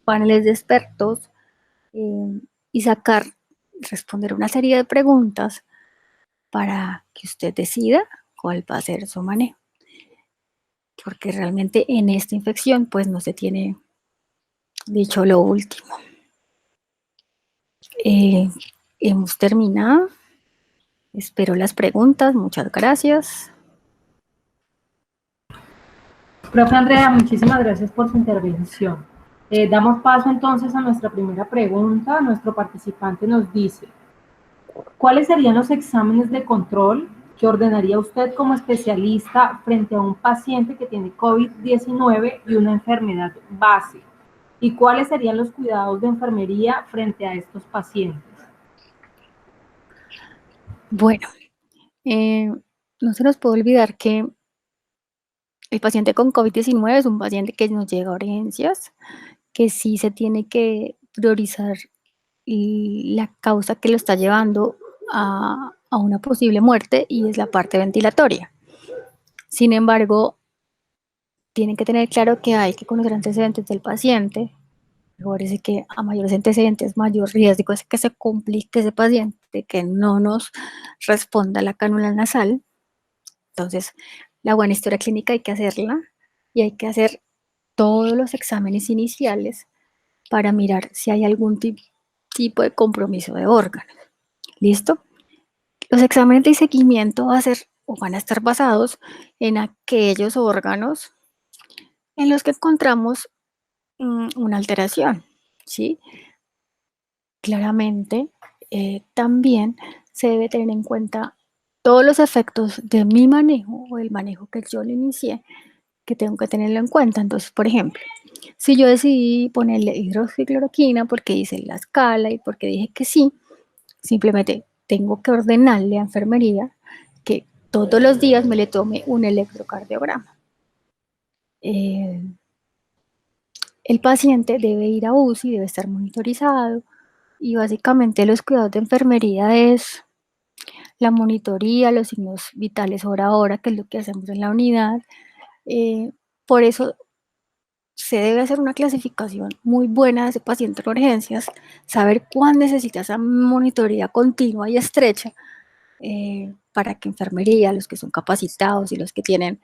paneles de expertos y responder una serie de preguntas para que usted decida cuál va a ser su manejo. Porque realmente en esta infección pues no se tiene dicho lo último. Hemos terminado. Espero las preguntas. Muchas gracias. Profe Andrea, muchísimas gracias por su intervención. Damos paso entonces a nuestra primera pregunta. Nuestro participante nos dice, ¿cuáles serían los exámenes de control que ordenaría usted como especialista frente a un paciente que tiene COVID-19 y una enfermedad base? ¿Y cuáles serían los cuidados de enfermería frente a estos pacientes? Bueno, no se nos puede olvidar que el paciente con COVID-19 es un paciente que nos llega a urgencias, que sí se tiene que priorizar la causa que lo está llevando a una posible muerte y es la parte ventilatoria. Sin embargo, tienen que tener claro que hay que conocer antecedentes del paciente. Recuerde que a mayores antecedentes, mayor riesgo es que se complique ese paciente, que no nos responda la cánula nasal. Entonces, la buena historia clínica hay que hacerla y hay que hacer todos los exámenes iniciales para mirar si hay algún tipo de compromiso de órganos. ¿Listo? Los exámenes de seguimiento van a estar basados en aquellos órganos en los que encontramos una alteración, ¿sí? Claramente, también se debe tener en cuenta todos los efectos de mi manejo o el manejo que yo le inicié, que tengo que tenerlo en cuenta. Entonces, por ejemplo, si yo decidí ponerle hidroxicloroquina porque hice la escala y porque dije que sí, simplemente tengo que ordenarle a enfermería que todos los días me le tome un electrocardiograma. el paciente debe ir a UCI, debe estar monitorizado, y básicamente los cuidados de enfermería es la monitoría, los signos vitales hora a hora, que es lo que hacemos en la unidad. Por eso se debe hacer una clasificación muy buena de ese paciente en urgencias, saber cuándo necesita esa monitoría continua y estrecha, para que enfermería, los que son capacitados y los que tienen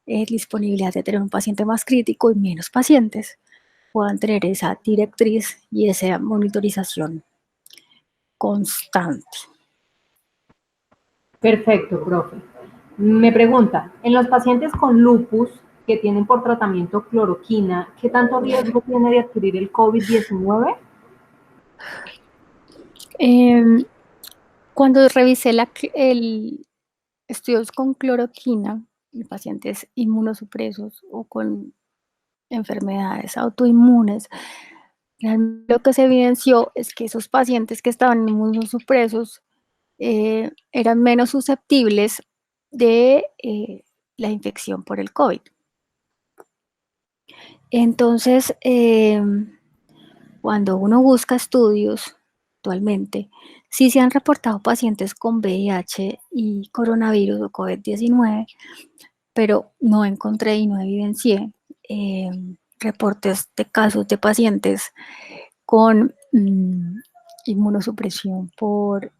disponibilidad de tener un paciente más crítico y menos pacientes, puedan tener esa directriz y esa monitorización constante. Perfecto, profe. Me pregunta, en los pacientes con lupus que tienen por tratamiento cloroquina, ¿qué tanto riesgo tiene de adquirir el COVID-19? Cuando revisé el estudios con cloroquina en pacientes inmunosupresos o con enfermedades autoinmunes, realmente lo que se evidenció es que esos pacientes que estaban inmunosupresos eran menos susceptibles de la infección por el COVID. Entonces, cuando uno busca estudios actualmente, sí se han reportado pacientes con VIH y coronavirus o COVID-19, pero no encontré y no evidencié reportes de casos de pacientes con inmunosupresión por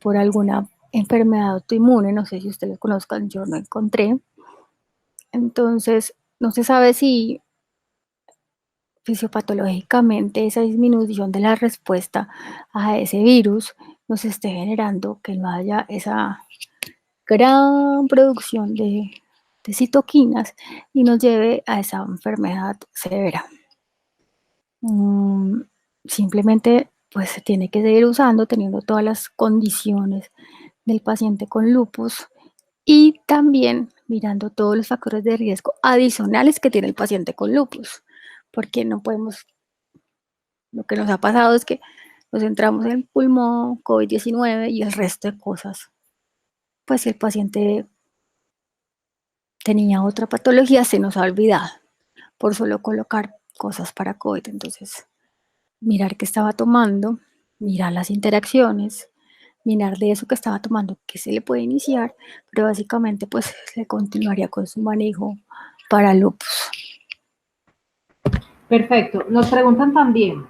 alguna enfermedad autoinmune. No sé si ustedes conozcan, yo no encontré. Entonces, no se sabe si fisiopatológicamente esa disminución de la respuesta a ese virus nos esté generando que no haya esa gran producción de citoquinas y nos lleve a esa enfermedad severa. Simplemente pues se tiene que seguir usando, teniendo todas las condiciones del paciente con lupus y también mirando todos los factores de riesgo adicionales que tiene el paciente con lupus, porque no podemos, lo que nos ha pasado es que nos centramos en el pulmón, COVID-19 y el resto de cosas. Pues si el paciente tenía otra patología, se nos ha olvidado por solo colocar cosas para COVID. Entonces, mirar qué estaba tomando, mirar las interacciones, mirar de eso que estaba tomando, qué se le puede iniciar, pero básicamente pues se continuaría con su manejo para lupus. Perfecto. Nos preguntan también,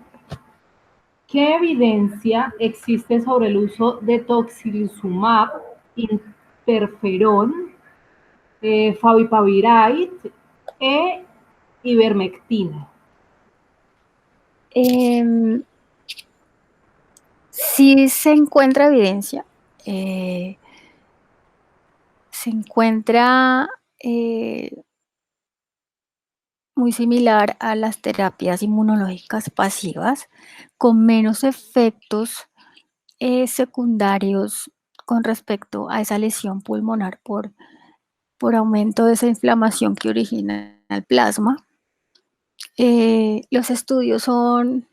¿qué evidencia existe sobre el uso de tocilizumab, interferón, favipiravir e ivermectina? Sí se encuentra evidencia, se encuentra muy similar a las terapias inmunológicas pasivas, con menos efectos secundarios con respecto a esa lesión pulmonar por aumento de esa inflamación que origina el plasma. Los estudios son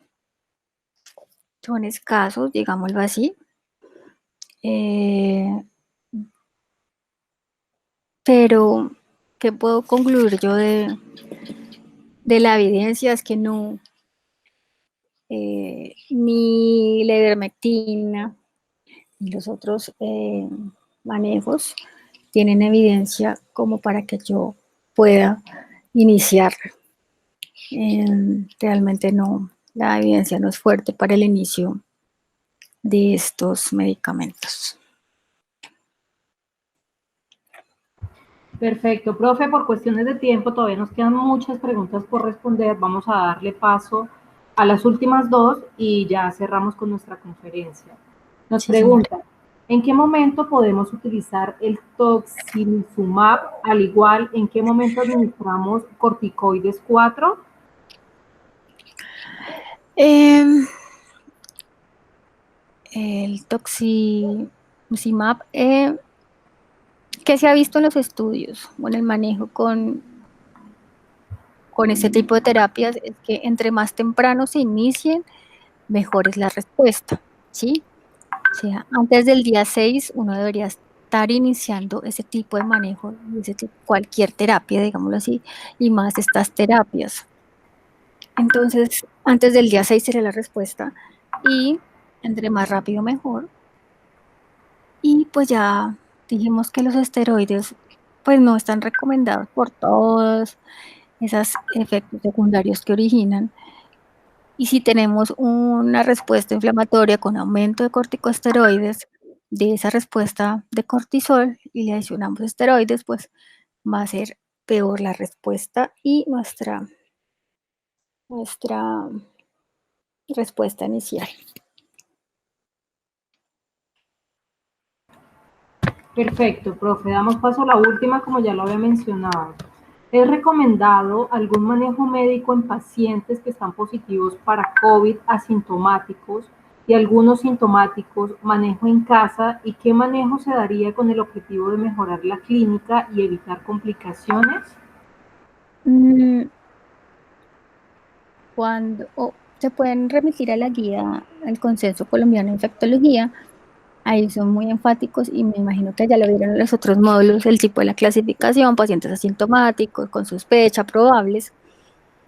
escasos, digámoslo así. Pero, ¿qué puedo concluir yo de la evidencia? Es que no, ni la ivermectina ni los otros manejos tienen evidencia como para que yo pueda iniciar. Realmente no, la evidencia no es fuerte para el inicio de estos medicamentos. Perfecto, profe, por cuestiones de tiempo todavía nos quedan muchas preguntas por responder. Vamos a darle paso a las últimas dos y ya cerramos con nuestra conferencia. Nos pregunta, ¿en qué momento podemos utilizar el tocilizumab? Al igual, ¿en qué momento administramos corticoides 4? El tocilizumab, ¿qué se ha visto en los estudios o en el manejo con este tipo de terapias? Es que entre más temprano se inicien, mejor es la respuesta, ¿sí? O sea, antes del día 6 uno debería estar iniciando ese tipo de manejo, cualquier terapia, digámoslo así, y más estas terapias. Entonces, antes del día 6 sería la respuesta, y entre más rápido mejor. Y pues ya dijimos que los esteroides pues no están recomendados por todos esos efectos secundarios que originan. Y si tenemos una respuesta inflamatoria con aumento de corticosteroides, de esa respuesta de cortisol, y le adicionamos esteroides, pues va a ser peor la respuesta y nuestra respuesta inicial. Perfecto, profe. Damos paso a la última, como ya lo había mencionado. ¿Es recomendado algún manejo médico en pacientes que están positivos para COVID asintomáticos y algunos sintomáticos, manejo en casa, y qué manejo se daría con el objetivo de mejorar la clínica y evitar complicaciones? Se pueden remitir a la guía, al Consenso Colombiano de Infectología. Ahí son muy enfáticos y me imagino que ya lo vieron en los otros módulos, el tipo de la clasificación, pacientes asintomáticos, con sospecha, probables.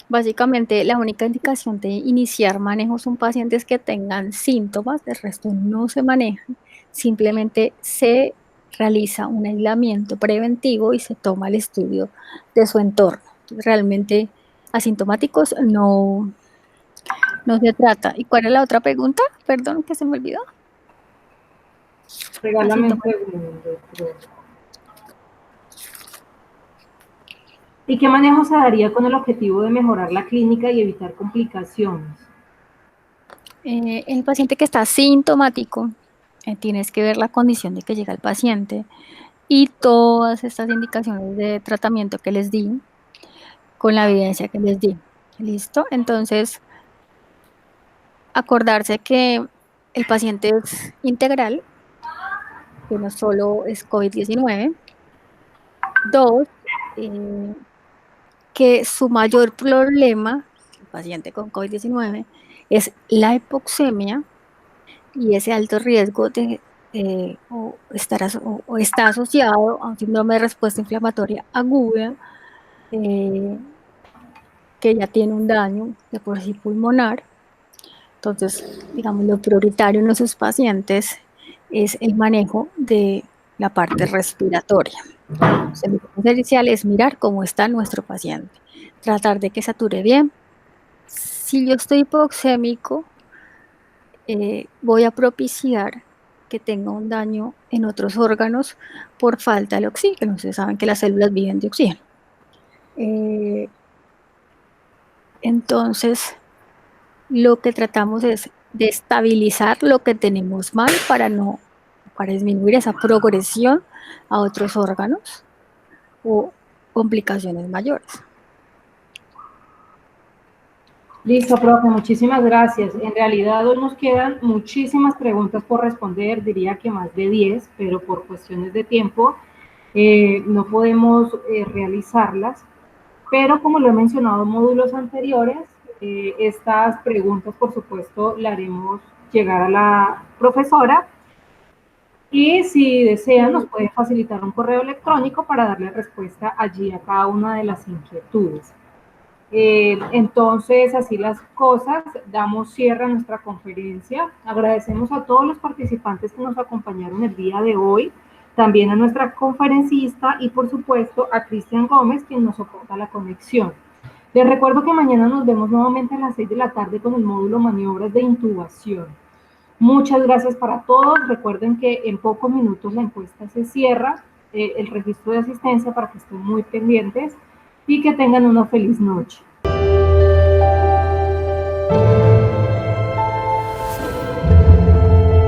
Básicamente, la única indicación de iniciar manejos son pacientes que tengan síntomas, el resto no se manejan, simplemente se realiza un aislamiento preventivo y se toma el estudio de su entorno. Entonces, realmente asintomáticos no se trata. ¿Y cuál es la otra pregunta? Perdón, que se me olvidó. Regálame un segundo. ¿Y qué manejo se daría con el objetivo de mejorar la clínica y evitar complicaciones? El paciente que está sintomático, tienes que ver la condición de que llega el paciente y todas estas indicaciones de tratamiento que les di, con la evidencia que les di. ¿Listo? Entonces, acordarse que el paciente es integral, que no solo es COVID-19. 2, que su mayor problema, el paciente con COVID-19, es la hipoxemia y ese alto riesgo de está asociado a un síndrome de respuesta inflamatoria aguda, que ya tiene un daño de por sí pulmonar. Entonces, digamos, lo prioritario en esos pacientes es el manejo de la parte respiratoria. Entonces, lo inicial es mirar cómo está nuestro paciente, tratar de que sature bien. Si yo estoy hipoxémico, voy a propiciar que tenga un daño en otros órganos por falta de oxígeno. Ustedes saben que las células viven de oxígeno. Entonces, lo que tratamos es de estabilizar lo que tenemos mal para disminuir esa progresión a otros órganos o complicaciones mayores. Listo, profe, muchísimas gracias. En realidad hoy nos quedan muchísimas preguntas por responder, diría que más de 10, pero por cuestiones de tiempo no podemos realizarlas. Pero como lo he mencionado en módulos anteriores, estas preguntas, por supuesto, las haremos llegar a la profesora, y si desean nos puede facilitar un correo electrónico para darle respuesta allí a cada una de las inquietudes. Entonces, así las cosas, damos cierre a nuestra conferencia. Agradecemos a todos los participantes que nos acompañaron el día de hoy, también a nuestra conferencista y, por supuesto, a Cristian Gómez, quien nos soporta la conexión. Les recuerdo que mañana nos vemos nuevamente a las 6 de la tarde con el módulo Maniobras de Intubación. Muchas gracias para todos. Recuerden que en pocos minutos la encuesta se cierra, el registro de asistencia, para que estén muy pendientes y que tengan una feliz noche.